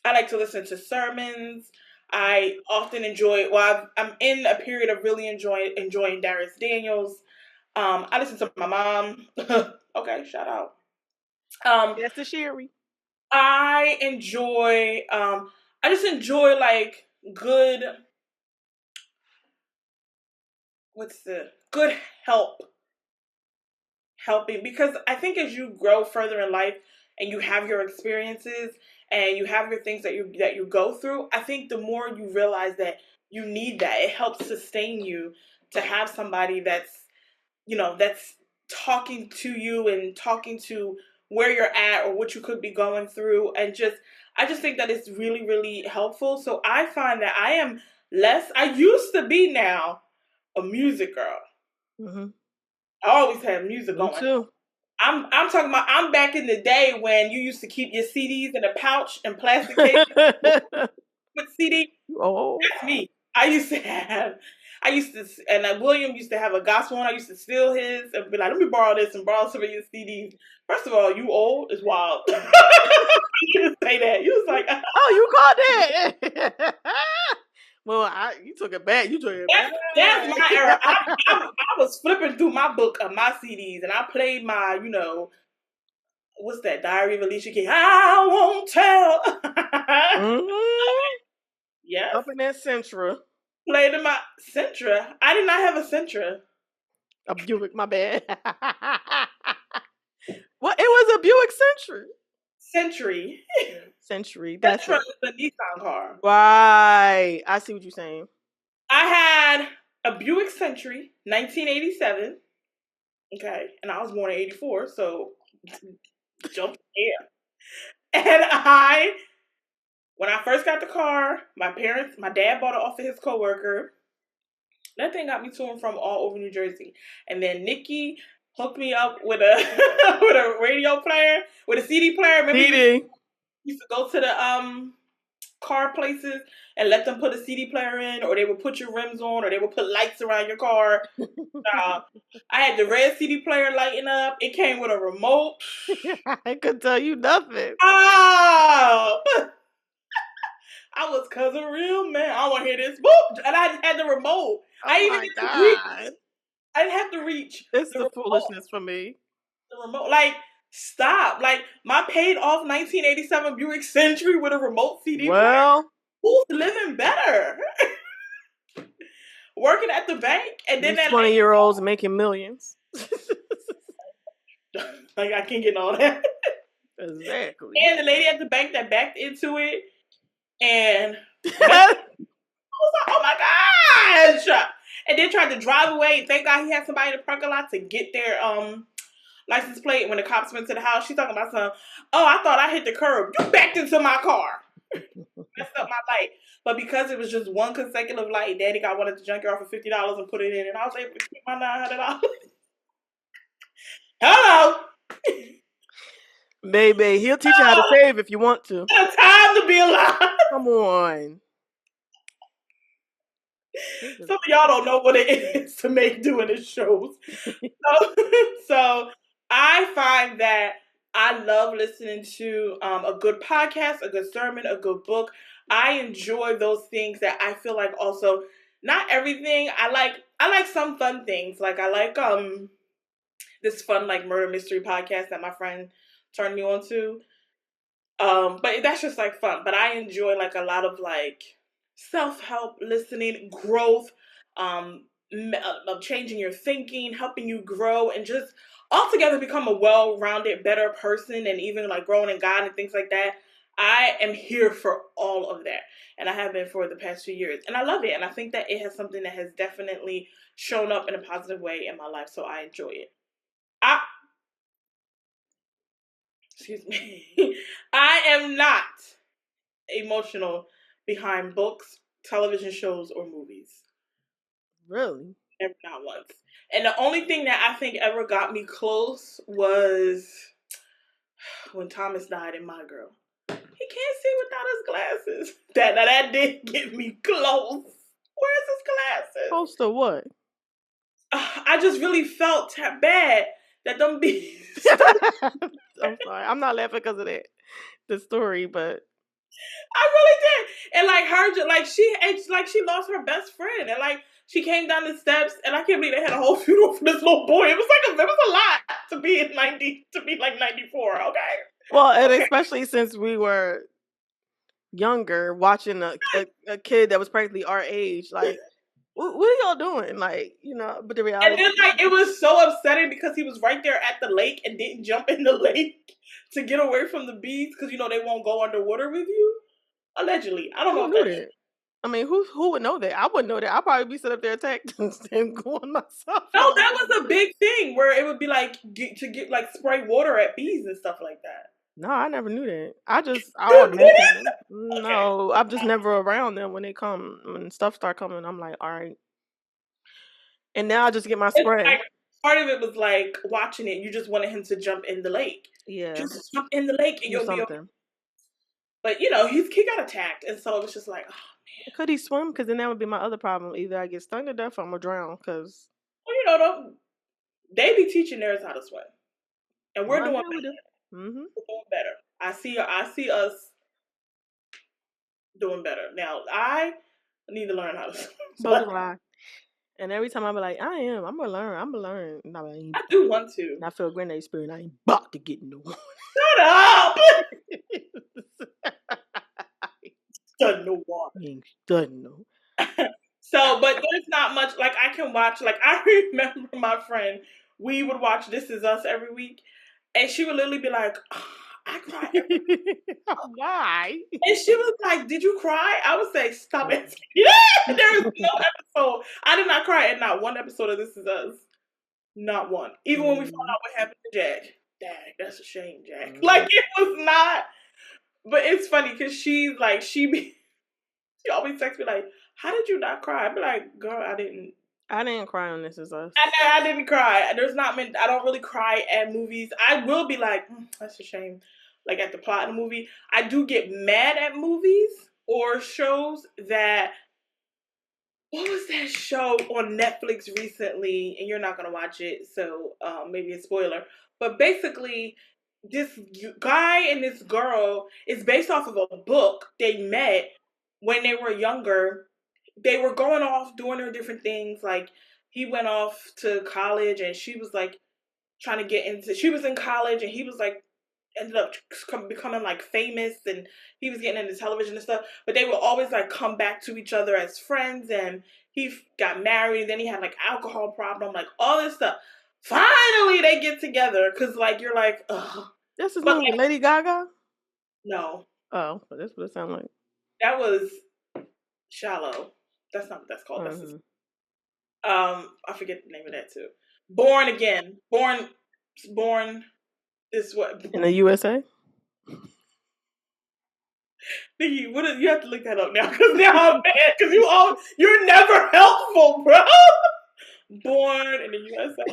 like to listen to sermons. I often enjoy. Well, I'm in a period of really enjoying Darius Daniels. I listen to my mom. Okay, shout out. That's the Sherry. I enjoy. I just enjoy like good. What's the good help helping, because I think as you grow further in life and you have your experiences and you have your things that you go through, I think the more you realize that you need that, it helps sustain you to have somebody that's talking to you and talking to where you're at or what you could be going through, and just I just think that it's really really helpful. So I find that I used to be now a music girl. Mm-hmm. I always had music Me going. too. I'm talking about I'm back in the day when you used to keep your CDs in a pouch and plastic case with CD. Oh. That's me. I used to, and William used to have a gospel one. I used to steal his and be like, let me borrow this and borrow some of your CDs. First of all, you old is wild. You didn't say that. You was like, Oh, you caught that. Well, you took it back. You took it back. that's my era. I was flipping through my book of my CDs and I played my, what's that, Diary of Alicia Keys. I won't tell. Mm-hmm. Yes. Up in that Centra. Played in my Sentra. I did not have a Sentra. A Buick, my bad. Well, it was a Buick Century. Century. Century. That's Sentra it. is a Nissan car. Right. I see what you're saying. I had a Buick Century, 1987. Okay. And I was born in 84, so jump air. And when I first got the car, my dad bought it off of his coworker. That thing got me to and from all over New Jersey. And then Nikki hooked me up with a with a radio player, with a CD player. Remember CD. you used to go to the car places and let them put a CD player in, or they would put your rims on, or they would put lights around your car. I had the red CD player lighting up. It came with a remote. I could tell you nothing. Oh! I was cause a real man. I want to hear this. Boop! And I had the remote. Oh my God. I didn't have to reach It's the remote. foolishness for me. The remote. Like, stop. Like, my paid off 1987 Buick Century with a remote CD player. Who's living better? Working at the bank and then These that 20-year-olds making millions. like I can't get all that. Exactly. And the lady at the bank that backed into it and I was like, oh my gosh. And then tried to drive away. Thank God he had somebody in the parking lot to get their license plate. When the cops went to the house, she's talking about something. Oh, I thought I hit the curb. You backed into my car. Messed up my light. But because it was just one consecutive light, Daddy got one at the junkyard for $50 and put it in, and I was able to keep my $900. Hello. Baby, he'll teach you how to save if you want to. Time to be alive. Come on. Some of y'all don't know what it is to make doing this shows. So I find that I love listening to a good podcast, a good sermon, a good book. I enjoy those things that I feel like also not everything. I like some fun things. Like I like this fun like murder mystery podcast that my friend turned me on to. But that's just like fun. But I enjoy like a lot of like self-help listening, growth, of changing your thinking, helping you grow, and just altogether become a well-rounded, better person, and even like growing in God and things like that. I am here for all of that, and I have been for the past few years, and I love it. And I think that it has something that has definitely shown up in a positive way in my life, so I enjoy it. Excuse me. I am not emotional behind books, television shows, or movies. Really? Never, not once. And the only thing that I think ever got me close was when Thomas died in My Girl. He can't see without his glasses. That did get me close. Where's his glasses? Close to what? I just really felt bad that them bees. I'm sorry. I'm not laughing because of that. The story, but I really did. And like her, she lost her best friend, and like she came down the steps, and I can't believe they had a whole funeral for this little boy. It was a lot to be in 90 to be like 94. Okay, well, and okay. especially since we were younger, watching a kid that was practically our age, like what are y'all doing? Like, but the And reality then is, like it was so upsetting because he was right there at the lake and didn't jump in the lake to get away from the bees because they won't go underwater with you. Allegedly, I don't know who if knew that's that? I mean, who would know that? I wouldn't know that. I'd probably be sitting up there attacked and going myself. no. That was a big thing where it would be like get like spray water at bees and stuff like that. No, I never knew that. I You automatically did? Okay. no. I'm just never around them when they come when stuff start coming. I'm like, all right. And now I just get my It's spray. like part of it was like watching it. You just wanted him to jump in the lake. Yeah, Just jump in the lake and do you'll be okay. something. But he got attacked, and so it was just like, oh, Could he swim? Because then that would be my other problem. Either I get stung to death or I'm gonna drown. Because well, they be teaching theirs how to swim, and we're well, doing yeah, we do. Mm-hmm. better. I see us doing better. Now I need to learn how to swim. So But do I. And every time I be like, I'm gonna learn. I'm gonna learn. And I do want to. I feel grenade spirit. I ain't about to get no one. Shut up! Done no water. Ain't studying no. So, but there's not much like I can watch. Like I remember my friend, we would watch This Is Us every week, and she would literally be like, oh, "I cry every week." Why? And she was like, "Did you cry?" I would say, "Stop it." Yeah, there is no episode. I did not cry at not one episode of This Is Us. Not one. Even when we found out what happened to Jack. Dang, that's a shame, Jack. Like it was not. But it's funny because she's like she always texts me like, "How did you not cry?" I'd be like, "Girl, I didn't." I didn't cry on This Is Us. I didn't cry. I don't really cry at movies. I will be like, that's a shame. Like at the plot of the movie. I do get mad at movies or shows that. What was that show on Netflix recently? And you're not gonna watch it, so maybe a spoiler. But basically, this guy and this girl is based off of a book they met when they were younger. They were going off doing their different things. Like he went off to college, and she was like trying to get into. She was in college, and he was like ended up becoming like famous, and he was getting into television and stuff. But they would always like come back to each other as friends, and he got married. And then he had like alcohol problem, like all this stuff. Finally, they get together because like you're like, ugh. This is But movie like, Lady Gaga. no, Oh, but that's what it sounds like. that was Shallow. That's not what that's called. That's Mm-hmm. I forget the name of that too. Born Again. Born is what In the USA. Nikki, you have to look that up now because now I'm mad because you're never helpful, bro. Born in the USA.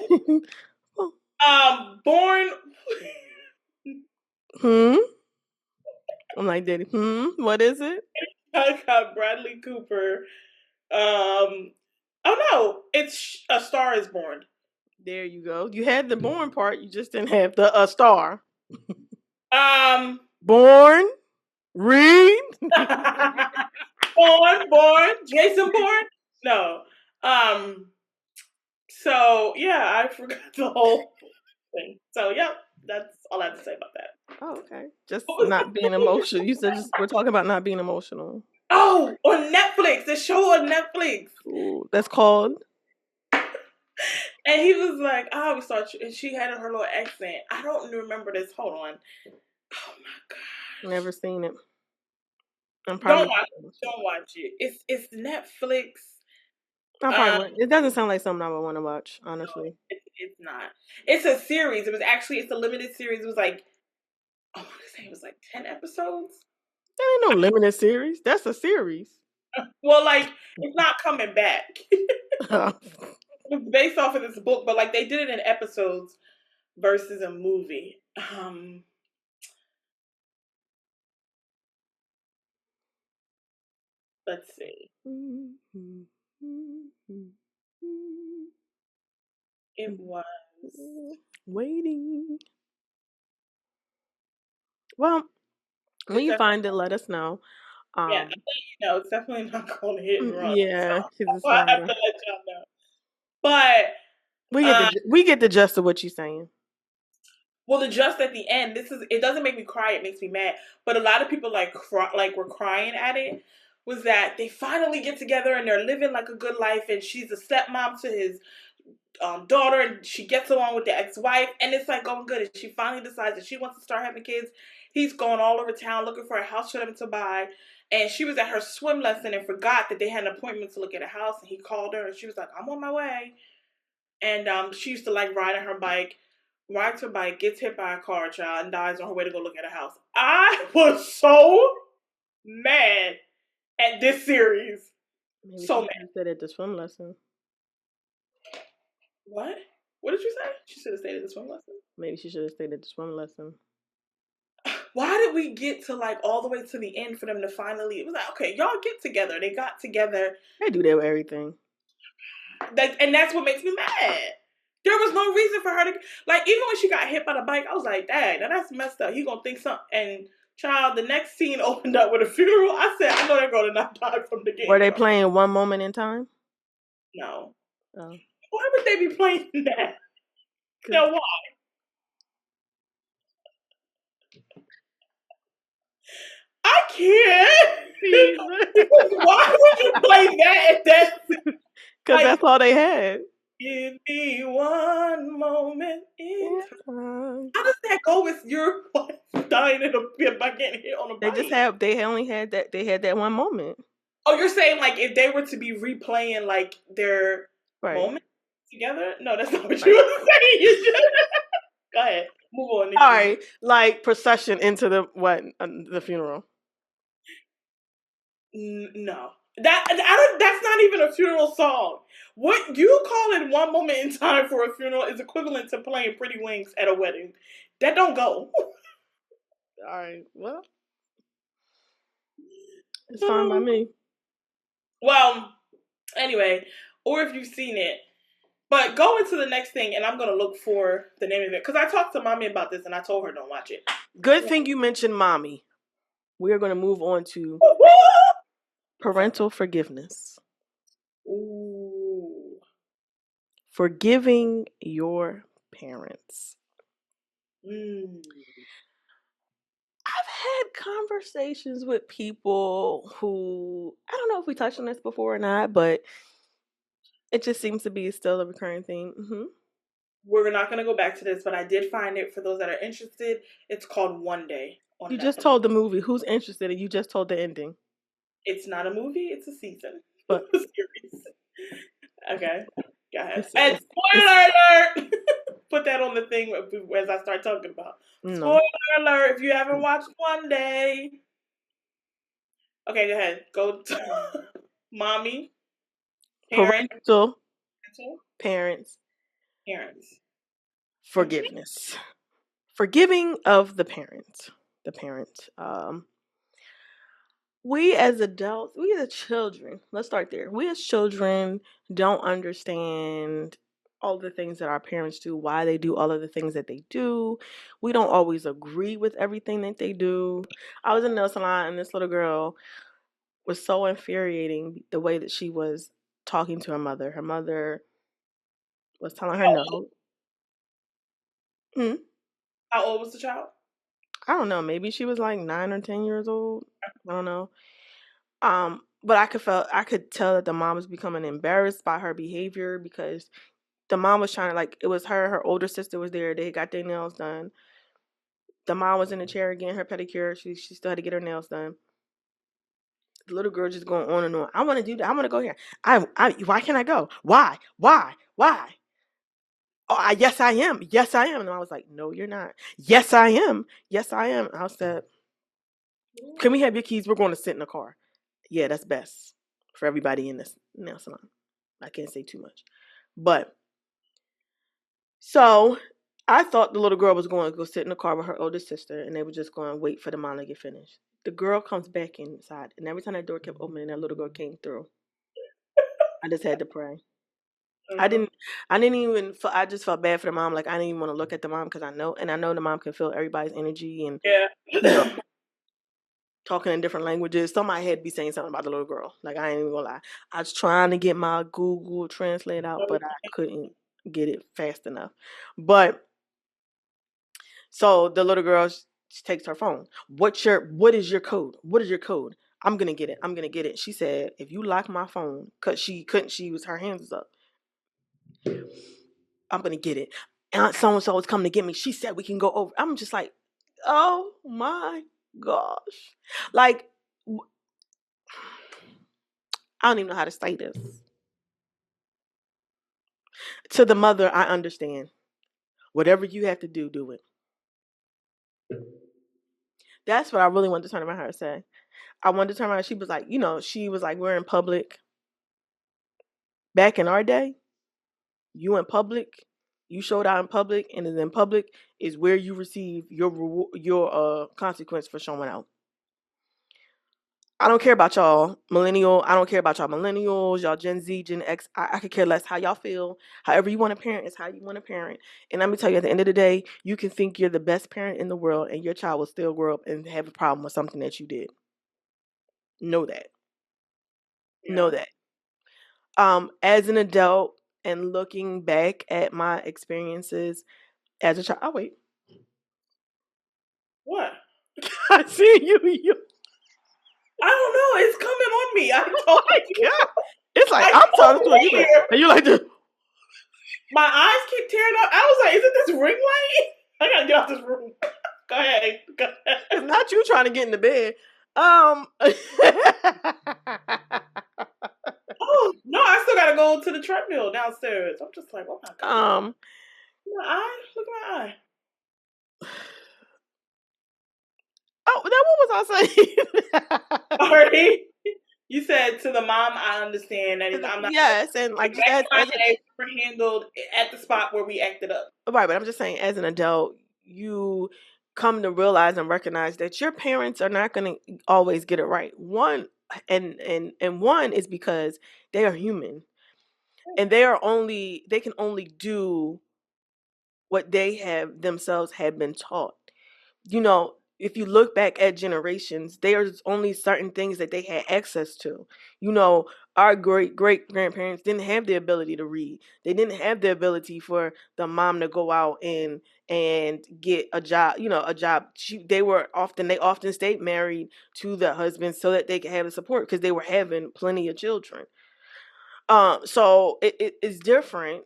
Born. I'm like, Daddy. What is it? I got Bradley Cooper. Oh no, it's A Star Is Born. There you go. You had the born part. You just didn't have the star. Born. Read. Born. Jason Bourne. No. So yeah, I forgot the whole thing. So yeah, that's all I have to say about that. Oh, okay. Just not being emotional. You said we're talking about not being emotional. Oh, on Netflix, the show on Netflix. Ooh, that's called. And he was like, "Oh, we start," and she had her little accent. I don't remember this. Hold on. Oh my god. Never seen it. I'm Don't probably. watch it. It's Netflix. I probably. It doesn't sound like something I would want to watch. Honestly. No, it's not. It's a series. It's a limited series. It was like, I want to say it was like 10 episodes. That ain't no limited series. That's a series. Well, like it's not coming back. It's based off of this book, but like they did it in episodes versus a movie. Let's see. It was Waiting. Well, when It's you definitely, find it, let us know. yeah, Um, it's definitely not called a hit and run. So yeah, because it's I not. have to let y'all know. But uh, We get the gist of what you're saying. well, the just at the end, it doesn't make me cry. It makes me mad. But a lot of people were crying at it. Was that they finally get together and they're living like a good life, and she's a stepmom to his daughter, and she gets along with the ex-wife, and it's like going good. And she finally decides that she wants to start having kids. He's going all over town looking for a house for them to buy. And she was at her swim lesson and forgot that they had an appointment to look at a house. And he called her, and she was like, "I'm on my way." And she used to like riding her bike, rides her bike, gets hit by a car, child, and dies on her way to go look at a house. I was so mad at this series. Maybe So she mad. should have said at the swim lesson. What? What did you say? She should have stayed at the swim lesson. Maybe she should have stayed at the swim lesson. Why did we get to like all the way to the end for them to finally? It was like, okay, y'all get together. They got together. They do that with everything. And that's what makes me mad. There was no reason for her to like. Even when she got hit by the bike, I was like, "Dang, now that's messed up." He gonna think something. And child, the next scene opened up with a funeral. I said, "I know they're gonna not die from the game." Were they playing One Moment in Time? No. Oh. Why would they be playing that? No, why? I can't. Because why would you play that at that? Because Like, that's all they had. give me one moment in Yeah. time. How does that go with your wife dying by getting hit on a They bike? just have. They only had that. They had that one moment. Oh, you're saying like if they were to be replaying like their Right. moment together? No, that's not what you were saying. You just go ahead. Move on, Nikki. All right. Like procession into the funeral. No. That's not even a funeral song. What you call in one moment in time for a funeral is equivalent to playing Pretty Wings at a wedding. That don't go. All right. Well, it's fine by me. Well, anyway, or if you've seen it. But go into the next thing, and I'm going to look for the name of it. Because I talked to mommy about this, and I told her don't watch it. Good thing you mentioned mommy. We are going to move on to parental forgiveness. Ooh. Forgiving your parents. I've had conversations with people who, I don't know if we touched on this before or not, but it just seems to be still a recurring theme. Mm-hmm. We're not going to go back to this, but I did find it for those that are interested. It's called One Day on You Netflix. just told the movie. Who's interested? And you just told the ending. It's not a movie, it's a season. But a series. Okay. Go ahead. And it's spoiler alert! Put that on the thing as I start talking about. no. Spoiler alert if you haven't watched One Day. Okay, go ahead. Go to mommy, Parental parents parents. forgiveness. Forgiving of the parent. The parent. We as adults, we as children, let's start there. We as children don't understand all the things that our parents do, why they do all of the things that they do. We don't always agree with everything that they do. I was in the nail salon and this little girl was so infuriating the way that she was talking to her mother. Her mother was telling her no. Hmm? How old was the child? I don't know. Maybe she was like 9 or 10 years old. I don't know. But I could tell that the mom was becoming embarrassed by her behavior because the mom was trying to like it was her older sister was there. They got their nails done. The mom was in the chair getting her pedicure. She still had to get her nails done. The little girl just going on and on. I want to do that. I want to go here. Why can't I go? Why? Why? Oh, yes, I am. Yes, I am. And I was like, no, you're not. Yes, I am. Yes, I am. I said, can we have your keys? We're going to sit in the car. Yeah, that's best for everybody in this nail salon. I can't say too much. But so I thought the little girl was going to go sit in the car with her older sister and they were just going to wait for the mom to get finished. The girl comes back inside and every time that door kept opening, that little girl came through. I just had to pray. I Mm-hmm. didn't. I didn't even. I just felt bad for the mom. Like I didn't even want to look at the mom because I know the mom can feel everybody's energy and Yeah. you know talking in different languages. Somebody had to be saying something about the little girl. Like I ain't even gonna lie. I was trying to get my Google Translate out, but I couldn't get it fast enough. But so the little girl she takes her phone. What is your code? What is your code? I'm gonna get it. I'm gonna get it. She said, if you lock my phone, cause she couldn't. She was her hands was up. I'm gonna get it. Aunt so and so is coming to get me. She said we can go over. I'm just like, oh my gosh, like I don't even know how to say this. To the mother, I understand. Whatever you have to do, do it. That's what I really wanted to turn around her and say. I wanted to turn around. She was like, she was like, we're in public. Back in our day, you in public, you showed out in public, and then in public is where you receive your consequence for showing out. I don't care about y'all millennial. I don't care about y'all millennials, y'all Gen Z, Gen X. I could care less how y'all feel. However you want to parent is how you want to parent. And let me tell you, at the end of the day, you can think you're the best parent in the world, and your child will still grow up and have a problem with something that you did. Know that. Know Yeah. that. As an adult and looking back at my experiences as a child. Oh wait, What? I see you. You. I don't know. It's coming on me. I Oh told my you. god! It's like I I'm told talking you to you, later. and you like to. My eyes keep tearing up. I was like, is it this ring light? I gotta get out this room. Go ahead. Go It's ahead. not you trying to get in the bed. Oh, no, I still gotta go to the treadmill downstairs. I'm just like, oh my God. um. My eye? Look at my eye. Oh, now what was I saying? Sorry. You said to the mom, I understand that I'm not Yes, and like like just back in my as day, we were handled at the spot where we acted up. right, but I'm just saying, as an adult, you come to realize and recognize that your parents are not going to always get it right. One, and one is because they are human, and they can only do what they have themselves have been taught. If you look back at generations, there's only certain things that they had access to. You know, our great grandparents didn't have the ability to read. They didn't have the ability for the mom to go out and get a job. A job. They often stayed married to the husband so that they could have the support because they were having plenty of children. So it is different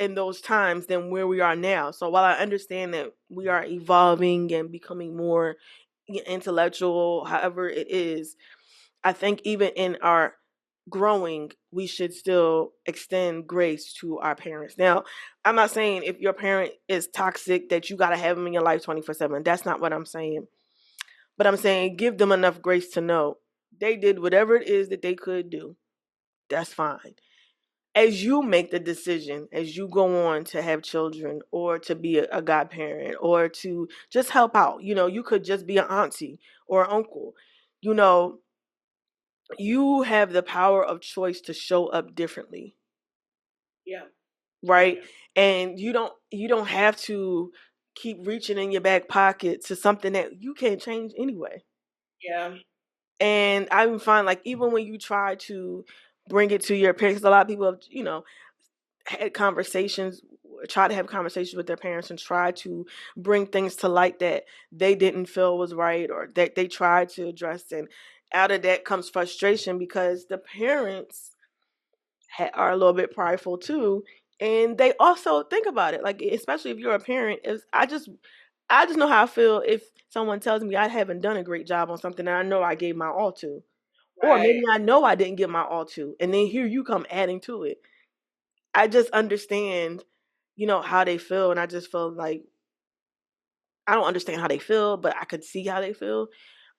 in those times than where we are now. So while I understand that we are evolving and becoming more intellectual, however it is, I think even in our growing, we should still extend grace to our parents. Now, I'm not saying if your parent is toxic that you got to have them in your life 24/7. That's not what I'm saying. But I'm saying give them enough grace to know they did whatever it is that they could do. That's fine as you make the decision, as you go on to have children or to be a godparent or to just help out, you could just be an auntie or uncle. You know, you have the power of choice to show up differently, Yeah. right? Yeah. And you don't have to keep reaching in your back pocket to something that you can't change anyway. Yeah. And I even find like even when you try to bring it to your parents, a lot of people have, had conversations try to have conversations with their parents and try to bring things to light that they didn't feel was right or that they tried to address, and out of that comes frustration because the parents are a little bit prideful too, and they also think about it like, especially if you're a parent, is I just know how I feel if someone tells me I haven't done a great job on something and I know I gave my all to, or maybe Right. I know I didn't give my all to, and then here you come adding to it. I just understand, how they feel, and I just feel like I don't understand how they feel, but I could see how they feel.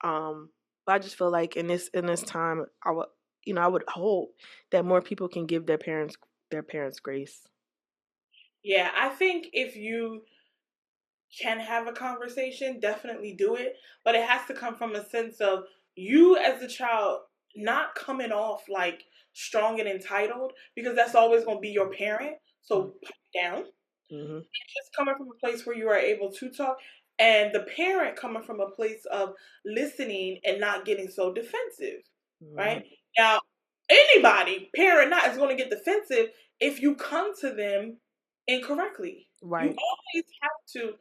But I just feel like in this time, I would hope that more people can give their parents grace. Yeah. I think if you can have a conversation, definitely do it. But it has to come from a sense of you as a child not coming off like strong and entitled, because that's always going to be your parent. So put it down. Mm-hmm. Just coming from a place where you are able to talk, and the parent coming from a place of listening and not getting so defensive, right? Now, anybody, parent not, is going to get defensive if you come to them incorrectly. You Right. always have to.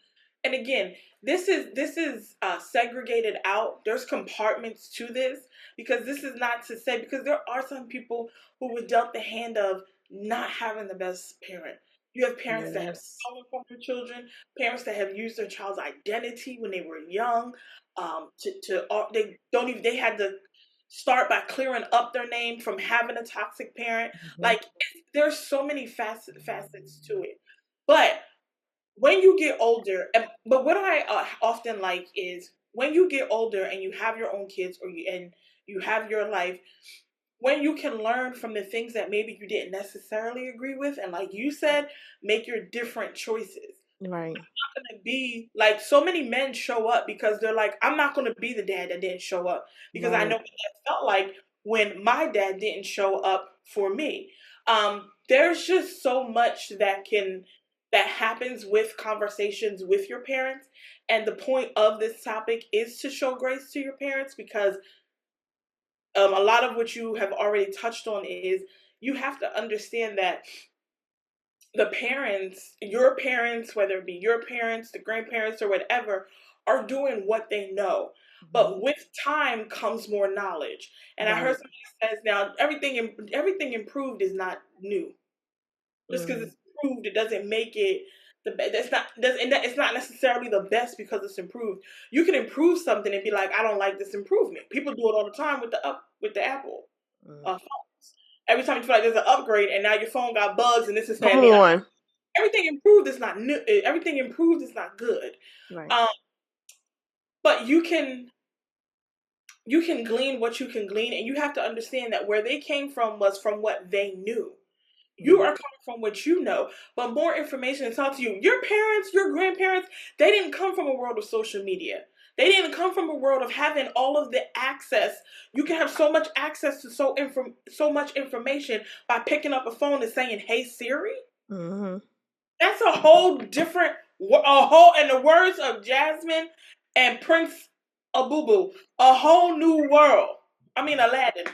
And again, this is segregated out. There's compartments to this, because this is not to say, because there are some people who were dealt the hand of not having the best parent. You have parents that have Yes. stolen from their children, parents that have used their child's identity when they were young. They had to start by clearing up their name from having a toxic parent. Mm-hmm. Like, there's so many facets to it. But when you get older, but what I often like is when you get older and you have your own kids, and you have your life, when you can learn from the things that maybe you didn't necessarily agree with, and like you said, make your different choices. Right. Not gonna be like, so many men show up because they're like, I'm not gonna be the dad that didn't show up, because I Right. know what that felt like when my dad didn't show up for me. There's just so much that happens with conversations with your parents, and the point of this topic is to show grace to your parents, because a lot of what you have already touched on is, you have to understand that the parents, your parents, whether it be your parents, the grandparents, or whatever, are doing what they know. But with time comes more knowledge. And I heard Right. somebody says, now everything improved is not new. Just because Mm-hmm. it's improved, it doesn't make it the best. It's not necessarily the best because it's improved. You can improve something and be like, I don't like this improvement. People do it all the time with the Apple phones. Every time you feel like there's an upgrade, and now your phone got bugs, and this is Come that. on. Everything improved is not new. Everything improved is not good. Right. Um, but you can glean what you can glean, and you have to understand that where they came from was from what they knew. You are coming from what you know, but more information is taught to you. Your parents, your grandparents, they didn't come from a world of social media. They didn't come from a world of having all of the access. You can have so much access to so much information by picking up a phone and saying, "Hey Siri." Mm-hmm. That's a whole different, in the words of Jasmine and Prince Abubu, a whole new world. I mean, Aladdin.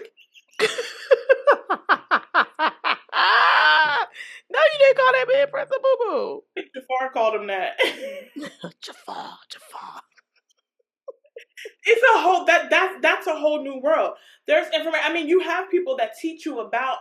No, you didn't call that man Prince of Boo Boo. Jafar called him that. Jafar, Jafar. It's a whole that's a whole new world. There's information. I mean, you have people that teach you about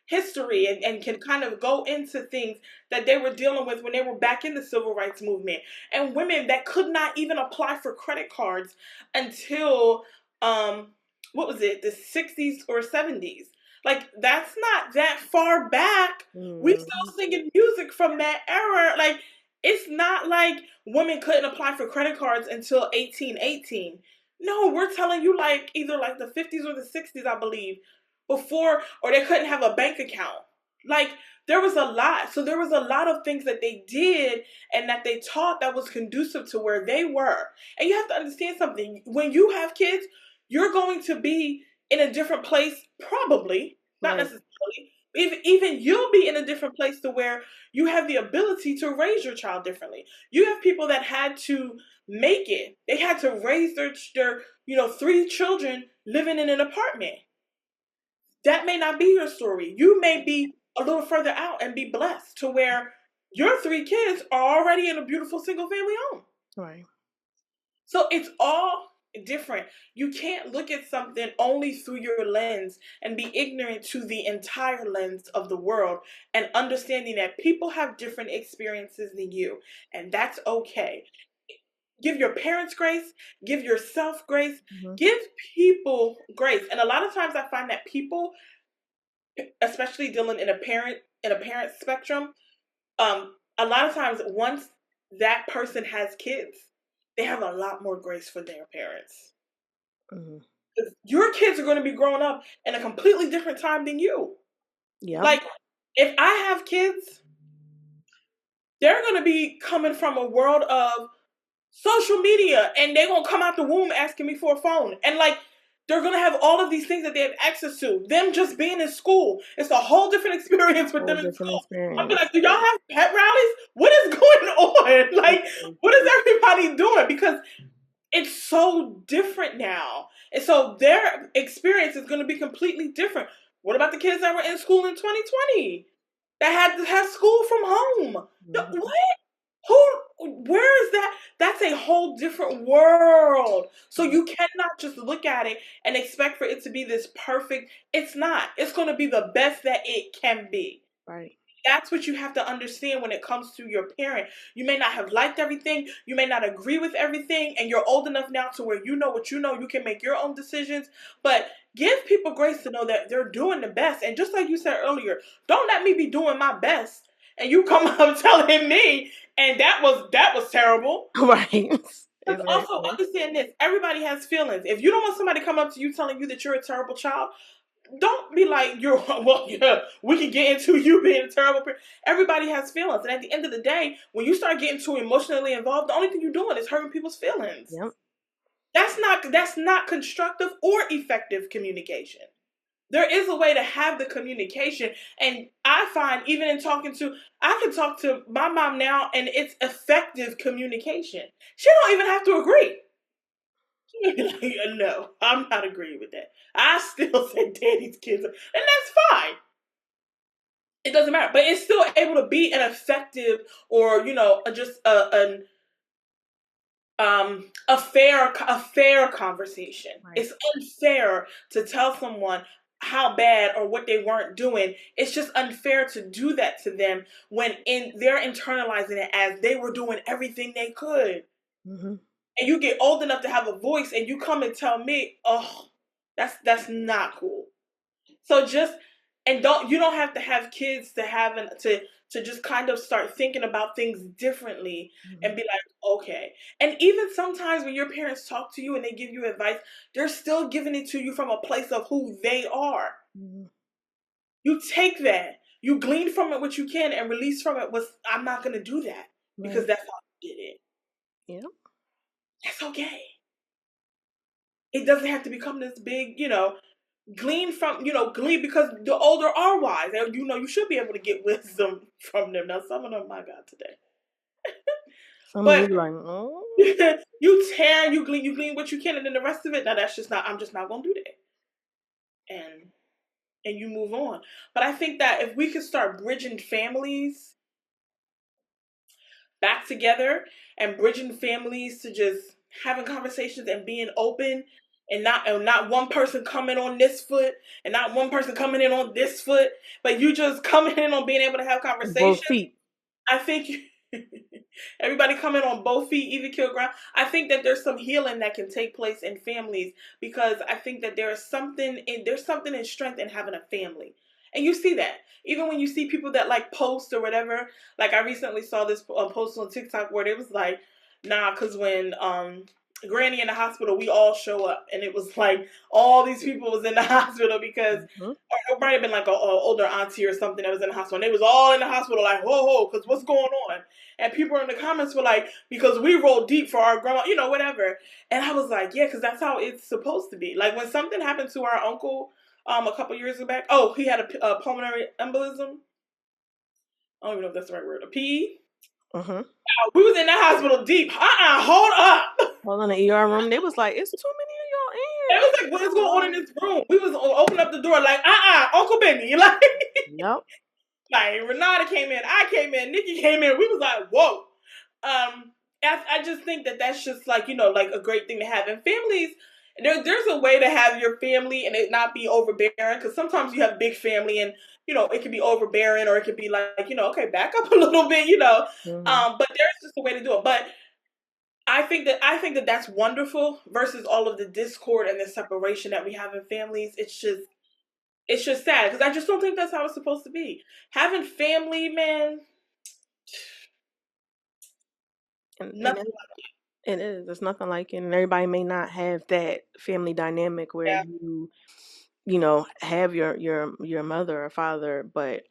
history, and can kind of go into things that they were dealing with when they were back in the civil rights movement, and women that could not even apply for credit cards until what was it, the 60s or 70s. Like, that's not that far back. We still singing music from that era. Like, it's not like women couldn't apply for credit cards until 1818. No, we're telling you, like, either like the 50s or the 60s, I believe, before, or they couldn't have a bank account. Like, there was a lot. So there was a lot of things that they did and that they taught that was conducive to where they were. And you have to understand something. When you have kids, you're going to be in a different place, probably, not Right. necessarily. Even you'll be in a different place to where you have the ability to raise your child differently. You have people that had to make it. They had to raise their 3 children living in an apartment. That may not be your story. You may be a little further out and be blessed to where your 3 kids are already in a beautiful single family home. Right. So it's all different. You can't look at something only through your lens and be ignorant to the entire lens of the world, and understanding that people have different experiences than you, and that's okay. Give your parents grace, give yourself grace, give people grace. And a lot of times I find that people, especially dealing in a parent spectrum, a lot of times once that person has kids, they have a lot more grace for their parents. Your kids are going to be growing up in a completely different time than you. Yeah. Like, if I have kids, they're going to be coming from a world of social media, and they're going to come out the womb asking me for a phone. And like, They're going to have all of these things that they have access to. Them just being in school, it's a whole different experience with Whole them in different school. I'll be experience. like, do y'all have pet rallies? What is going on? Like, what is everybody doing? Because it's so different now. And so their experience is going to be completely different. What about the kids that were in school in 2020 that had to have school from home? Mm-hmm. What? Where is that? That's a whole different world. So you cannot just look at it and expect for it to be this perfect. It's not. It's going to be the best that it can be. Right. That's what you have to understand when it comes to your parent. You may not have liked everything. You may not agree with everything. And you're old enough now to where you know what you know. You can make your own decisions. But give people grace to know that they're doing the best. And just like you said earlier, don't let me be doing my best. And you come up telling me, and that was terrible. Right. Because also Exactly. understand this, everybody has feelings. If you don't want somebody to come up to you telling you that you're a terrible child, don't be like you're well, yeah, we can get into you being a terrible person. Everybody has feelings. And at the end of the day, when you start getting too emotionally involved, the only thing you're doing is hurting people's feelings. Yep. That's not constructive or effective communication. There is a way to have the communication. And I find even in talking to I can talk to my mom now and it's effective communication. She don't even have to agree. Like, no, I'm not agreeing with that. I still say daddy's kids, and that's fine. It doesn't matter, but it's still able to be an effective or just a fair conversation. Right. It's unfair to tell someone how bad or what they weren't doing. It's just unfair to do that to them when they're internalizing it as they were doing everything they could. Mm-hmm. And you get old enough to have a voice and you come and tell me, oh, that's not cool. So just and you don't have to have kids to have to just kind of start thinking about things differently Mm-hmm. and be like, okay. And even sometimes when your parents talk to you and they give you advice, they're still giving it to you from a place of who they are. Mm-hmm. You take that, you glean from it what you can and release from it was I'm not gonna do that because Right. that's how I did it. Yep. That's okay. It doesn't have to become this big, glean because the older are wise. And you should be able to get wisdom from them. Now, some of them, my God, today. Some you But like, oh. you glean what you can, and then the rest of it, now that's just not, I'm just not going to do that. And you move on. But I think that if we could start bridging families back together and bridging families to just having conversations and being open and not one person coming on this foot and not one person coming in on this foot, but you just coming in on being able to have Both conversations. feet. I think everybody coming on both feet, even kill ground. I think that there's some healing that can take place in families because I think that there's something in strength in having a family. And you see that even when you see people that like post or whatever. Like I recently saw this post on TikTok where it was like, nah, because when Granny in the hospital, we all show up, and it was like all these people was in the hospital because Mm-hmm. or it might have been like a older auntie or something that was in the hospital. And they was all in the hospital like, whoa, whoa, because what's going on? And people in the comments were like, because we rolled deep for our grandma, whatever. And I was like, yeah, because that's how it's supposed to be. Like when something happened to our uncle a couple years back. Oh, he had a pulmonary embolism. I don't even know if that's the right word. A PE. Mm-hmm. We was in the hospital deep. Hold up. Well, in the ER room, they was like, "It's too many of y'all It in was like, what is going on in this room? We was open up the door like, Uncle Benny, like. here." Yep. Like Renata came in, I came in, Nikki came in. We was like, whoa. I just think that that's just like like a great thing to have. And families, there's a way to have your family and it not be overbearing because sometimes you have big family and it can be overbearing or it could be like okay, back up a little bit. Mm-hmm. But there's just a way to do it. But I think that that's wonderful versus all of the discord and the separation that we have in families. It's just sad because I just don't think that's how it's supposed to be. Having family, man, And nothing. it is. It's nothing like it. And everybody may not have that family dynamic where Yeah, you have your mother or father, but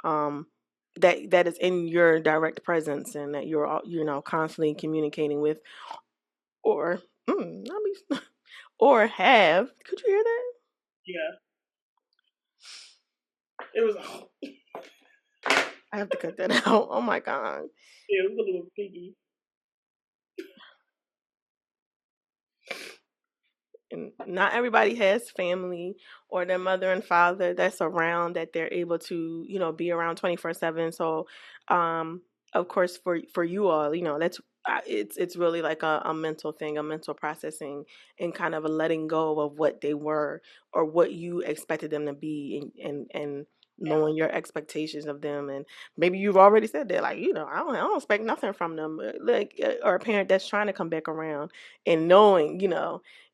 that is in your direct presence and that you're constantly communicating with or I mean, or have. Could you hear that? Yeah, it was. I have to cut that out. Oh my god. Yeah, it was a little piggy. And not everybody has family or their mother and father that's around that they're able to, be around 24/7. So, um, of course, for you all, that's it's really like a mental thing, a mental processing, and kind of a letting go of what they were or what you expected them to be, and knowing your expectations of them. And maybe you've already said that, like, I don't expect nothing from them, like, or a parent that's trying to come back around and knowing,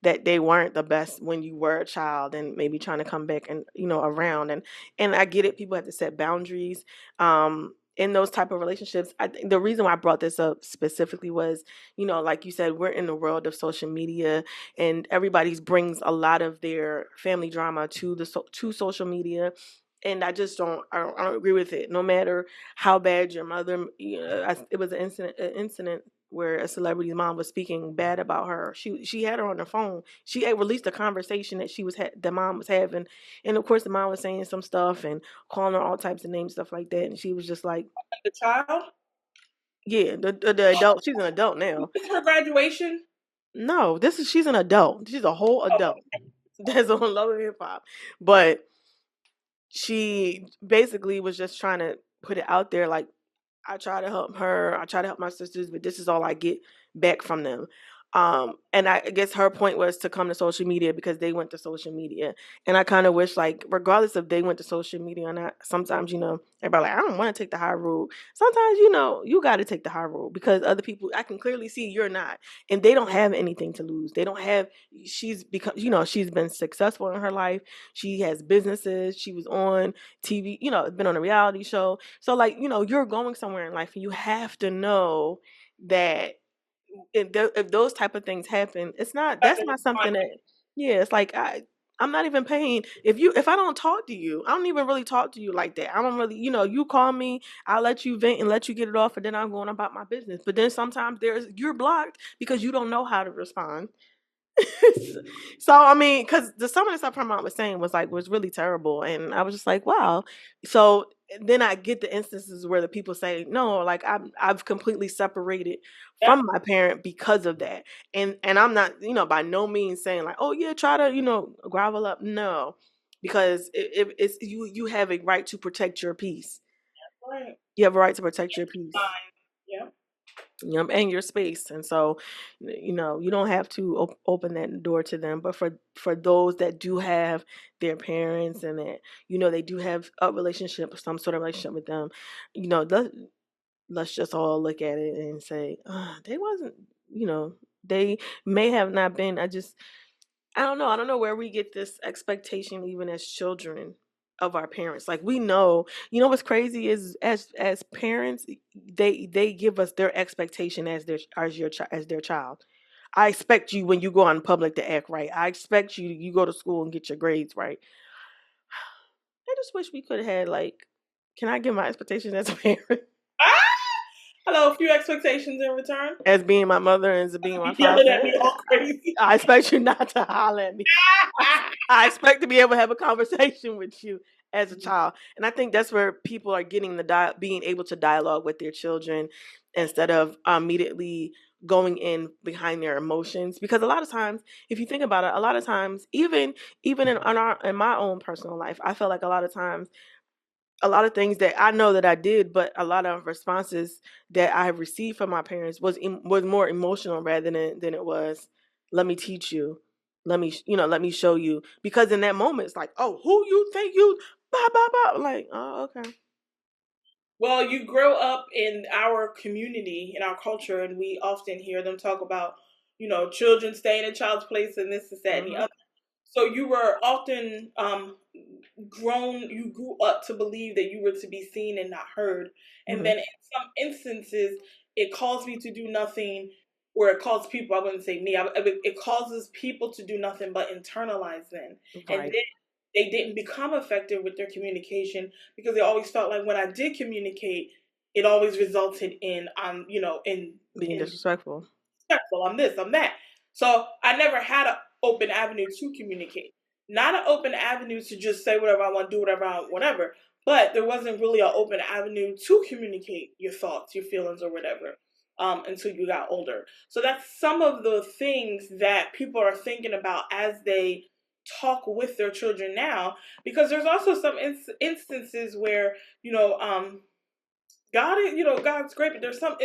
that they weren't the best when you were a child, and maybe trying to come back and, around. And I get it, people have to set boundaries in those type of relationships. I think the reason why I brought this up specifically was, like you said, we're in the world of social media, and everybody's brings a lot of their family drama to social media. And I just don't agree with it. No matter how bad your mother, it was an incident where a celebrity's mom was speaking bad about her. She had her on the phone. She had released a conversation that the mom was having, and of course the mom was saying some stuff and calling her all types of names, stuff like that. And she was just like, The child. "Yeah, the adult. She's an adult now. This is her graduation. No, she's an adult. She's a whole Oh, adult that's on Love and Hip Hop, but." She basically was just trying to put it out there, like, I try to help her, I try to help my sisters, but this is all I get back from them. And I guess her point was to come to social media because they went to social media. And I kind of wish, like, regardless if they went to social media or not, sometimes, everybody like, I don't want to take the high road. Sometimes, you got to take the high road because other people, I can clearly see you're not. And they don't have anything to lose. They don't have, she's become, she's been successful in her life. She has businesses. She was on TV, been on a reality show. So, like, you're going somewhere in life, and you have to know that if those type of things happen, got that's to not respond. something that, yeah, it's like, I'm not even paying. If I don't talk to you, I don't even really talk to you like that. I don't really, you call me, I'll let you vent and let you get it off, and then I'm going about my business. But then sometimes you're blocked because you don't know how to respond. So I mean, because some of the stuff her mom was saying was really terrible, and I was just like, wow. So then I get the instances where the people say, no, like, I've completely separated Yep. from my parent because of that, and I'm not, by no means saying like, oh yeah, try to, grovel up. No, because it's you have a right to protect your peace. Right. You have a right to protect your peace. Fine. Yep. And your space. And so, you don't have to open that door to them. But for those that do have their parents, and that, they do have a relationship, some sort of relationship with them, let's just all look at it and say, they wasn't, you know they may have not been. I don't know where we get this expectation, even as children, of our parents. Like, we know, what's crazy is, as parents, they give us their expectation as their child. I expect you, when you go out in public, to act right. I expect you go to school and get your grades right. I just wish we could have had, like, can I give my expectations as a parent? Ah! Hello, a few expectations in return. As being my mother and as being my Be yelling at father. me all crazy. I expect you not to holler at me. I expect to be able to have a conversation with you as a child. And I think that's where people are getting being able to dialogue with their children instead of immediately going in behind their emotions. Because a lot of times, if you think about it, a lot of times, even in my own personal life, I feel like a lot of times, a lot of things that I know that I did, but a lot of responses that I have received from my parents was more emotional rather than it was, let me teach you, let me show you. Because in that moment, it's like, oh, who you think you, blah blah blah, like, oh, okay. Well, you grow up in our community, in our culture, and we often hear them talk about, children staying in child's place and this, that, and the Hmm. other. So you were often you grew up to believe that you were to be seen and not heard. And Hmm. then in some instances, it calls me to do nothing, or it calls people, I wouldn't say me, it causes people to do nothing but internalize them. And Right. then they didn't become effective with their communication because they always felt like when I did communicate, it always resulted in, Being in disrespectful. respectful, I'm this, I'm that. So I never had an open avenue to communicate. not an open avenue to just say whatever I want, do whatever I want, whatever. But there wasn't really an open avenue to communicate your thoughts, your feelings, or whatever until you got older. So that's some of the things that people are thinking about as they talk with their children now. Because there's also some instances where God is, God's great, but there's some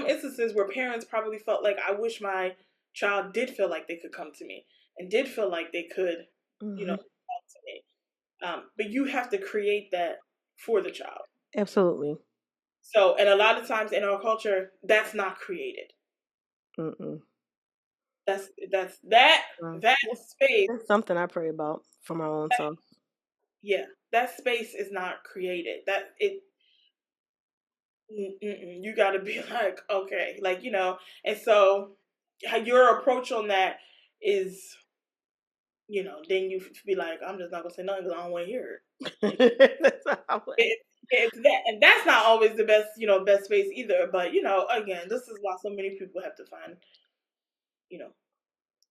instances where parents probably felt like, I wish my child did feel like they could come to me and did feel like they could, Mm-hmm. talk to me. But you have to create that for the child. Absolutely. So, and a lot of times in our culture, that's not created. Mm-mm. That's that that space. That's something I pray about for my own son. Yeah, that space is not created. That it. You got to be like, okay, and so your approach on that is, then you be like, I'm just not gonna say nothing because I don't want to hear it. That's how It's that, and that's not always the best, best space either. But again, this is why so many people have to find, you know,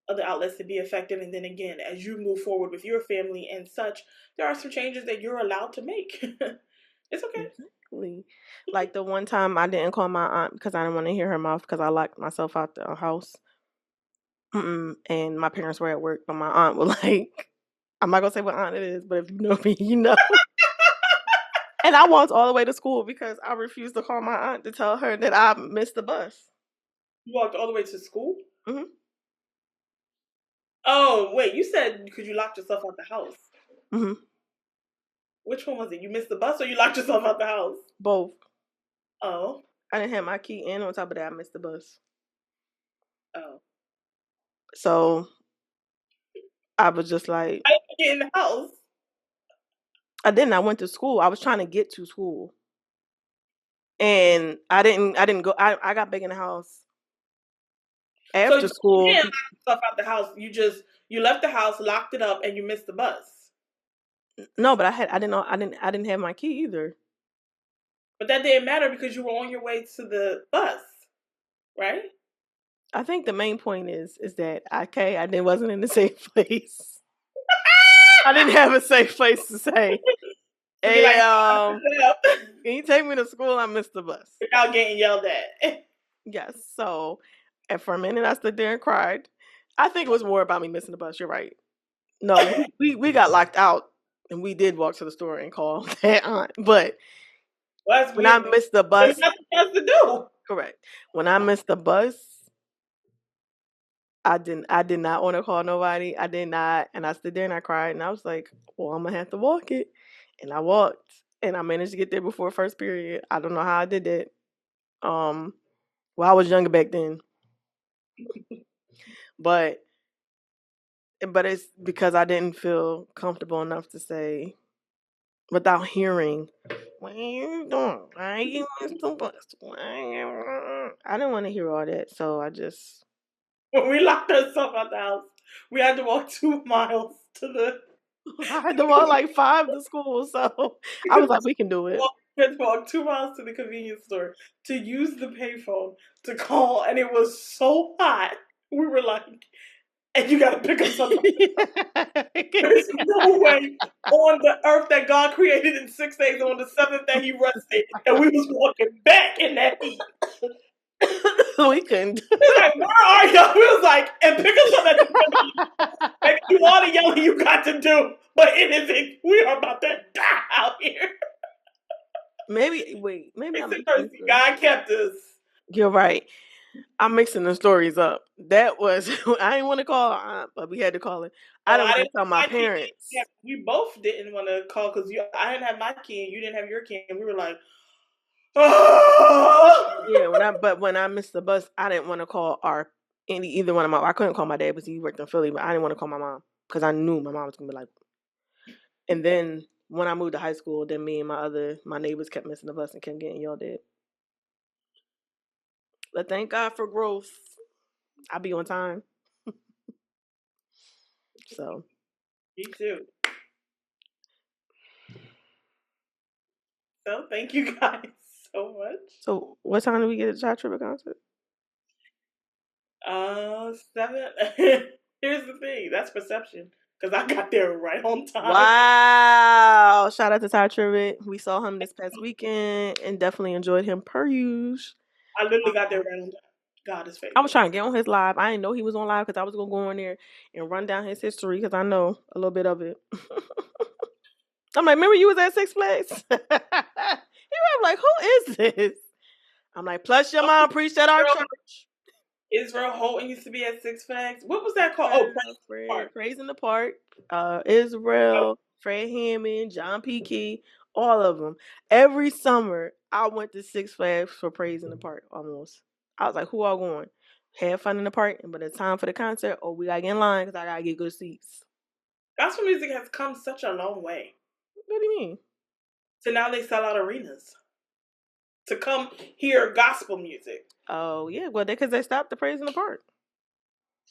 other outlets to be effective. And then again, as you move forward with your family and such, there are some changes that you're allowed to make. It's okay. Exactly. Like the one time I didn't call my aunt because I didn't want to hear her mouth because I locked myself out the house. And my parents were at work, but my aunt was like, I'm not gonna say what aunt it is, but if you know me, you know. And I walked all the way to school because I refused to call my aunt to tell her that I missed the bus. You walked all the way to school? Mm-hmm. Oh, wait, you said because you locked yourself out the house. Mm-hmm. Which one was it? You missed the bus or you locked yourself out the house? Both. Oh. I didn't have my key, and on top of that, I missed the bus. Oh. So I was just like, I didn't get in the house. I went to school. I was trying to get to school. And I didn't go. I got back in the house So after you school. didn't lock yourself out the house. You left the house, locked it up, and you missed the bus. No, but I didn't have my key either. But that didn't matter because you were on your way to the bus, right? I think the main point is that I wasn't in the safe place. I didn't have a safe place to say, To be "Hey, like, can you take me to school? I missed the bus." without getting yelled at. Yes. So, and for a minute, I stood there and cried. I think it was more about me missing the bus. You're right. No, we got locked out, and we did walk to the store and call that aunt. But Well, that's when I weird. missed the There's bus, nothing else to do. correct. When I missed the bus, I did not want to call nobody. I did not, and I stood there and I cried, and I was like, "Well, I'm gonna have to walk it," and I walked, and I managed to get there before first period. I don't know how I did that. Well, I was younger back then, but it's because I didn't feel comfortable enough to say without hearing. What are you doing? Why you missed the bus? I didn't want to hear all that, so I just. When we locked ourselves out the house, we had to walk 2 miles to the. I had to walk like 5 to school, so I was like, "We can do it." We had to walk 2 miles to the convenience store to use the payphone to call, and it was so hot. We were like, and you gotta pick us up. There's no way on the earth that God created in 6 days, and on the seventh day He rested, and we was walking back in that heat. We couldn't. He was like, "Where are you?" We was like, "And pick us up at the convenience." Maybe you all the yelling you got to do, but it isn't. We are about to die out here. Maybe I'm It's a mixing mercy. God kept us. You're right. I'm mixing the stories up. That was I didn't want to call her aunt, but we had to call it. I Oh, didn't I want didn't to tell my have my key. parents. We both didn't want to call because I didn't have my key and you didn't have your key, and we were like, oh. Yeah, when I missed the bus, I didn't want to call either one of my. I couldn't call my dad because he worked in Philly, but I didn't want to call my mom because I knew my mom was gonna be like. And then when I moved to high school, then me and my neighbors kept missing the bus and kept getting yelled at. But thank God for growth. I'll be on time. So. Me too. So thank you guys so much. So what time do we get a Child Tribute concert? 7. Here's the thing. That's perception. because I got there right on time. Wow. Shout out to Ty Tribbett. We saw him this past weekend and definitely enjoyed him per usual. I literally got there right on time. God is I was faithful. trying to get on his live. I didn't know he was on live because I was going to go on there and run down his history because I know a little bit of it. I'm like, remember you was at Six Flags? He was like, who is this? I'm like, plus your mom preached at our church. Israel Houghton used to be at Six Flags. What was that called? Oh, Praise in the Park. Israel, Fred Hammond, John P. Key, all of them. Every summer, I went to Six Flags for Praise in the Park almost. I was like, who all going? Have fun in the park, but it's time for the concert, or we gotta get in line because I gotta get good seats. Gospel music has come such a long way. What do you mean? So now they sell out arenas to come hear gospel music. Oh yeah, well, because they stopped the Praise in the Park.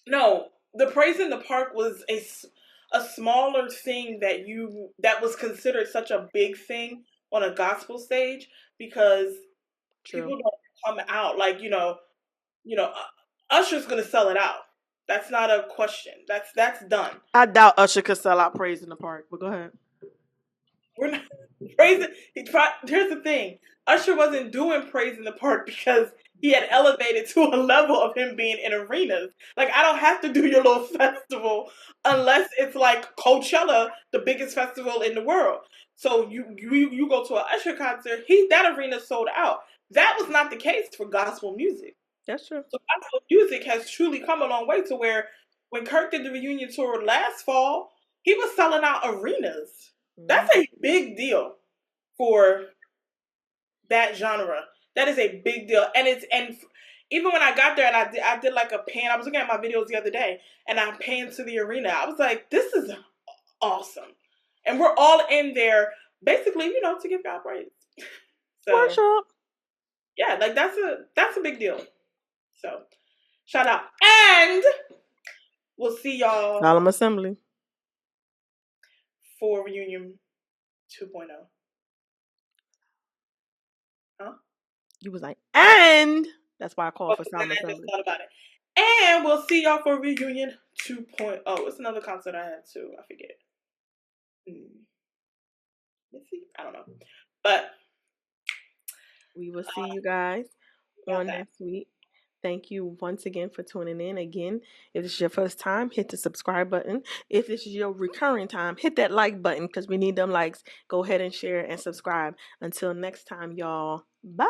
No, the Praise in the Park was a smaller thing that was considered such a big thing on a gospel stage because people don't come out like Usher's gonna sell it out. That's not a question. That's done. I doubt Usher could sell out Praise in the Park, but go ahead. We're not praising. Here's the thing: Usher wasn't doing Praise in the Park because he had elevated to a level of him being in arenas. Like, I don't have to do your little festival unless it's like Coachella, the biggest festival in the world. So you go to an Usher concert, that arena sold out. That was not the case for gospel music. That's true. So gospel music has truly come a long way to where when Kirk did the reunion tour last fall, he was selling out arenas. That's a big deal for that genre. That is a big deal, and even when I got there and I did like a pan. I was looking at my videos the other day, and I panned to the arena. I was like, this is awesome, and we're all in there basically, to give God praise. So, workshop. Yeah, like that's a big deal. So, shout out, and we'll see y'all. Solemn Assembly for Reunion 2.0. Huh? You was like, and that's why I called for Solemn I Assembly. just thought about it. And we'll see y'all for Reunion 2.0. It's another concert I had too. I forget. Let's see. I don't know. But we will see you guys on next week. Thank you once again for tuning in. Again, if this is your first time, hit the subscribe button. If this is your recurring time, hit that like button because we need them likes. Go ahead and share and subscribe. Until next time, y'all. Bye.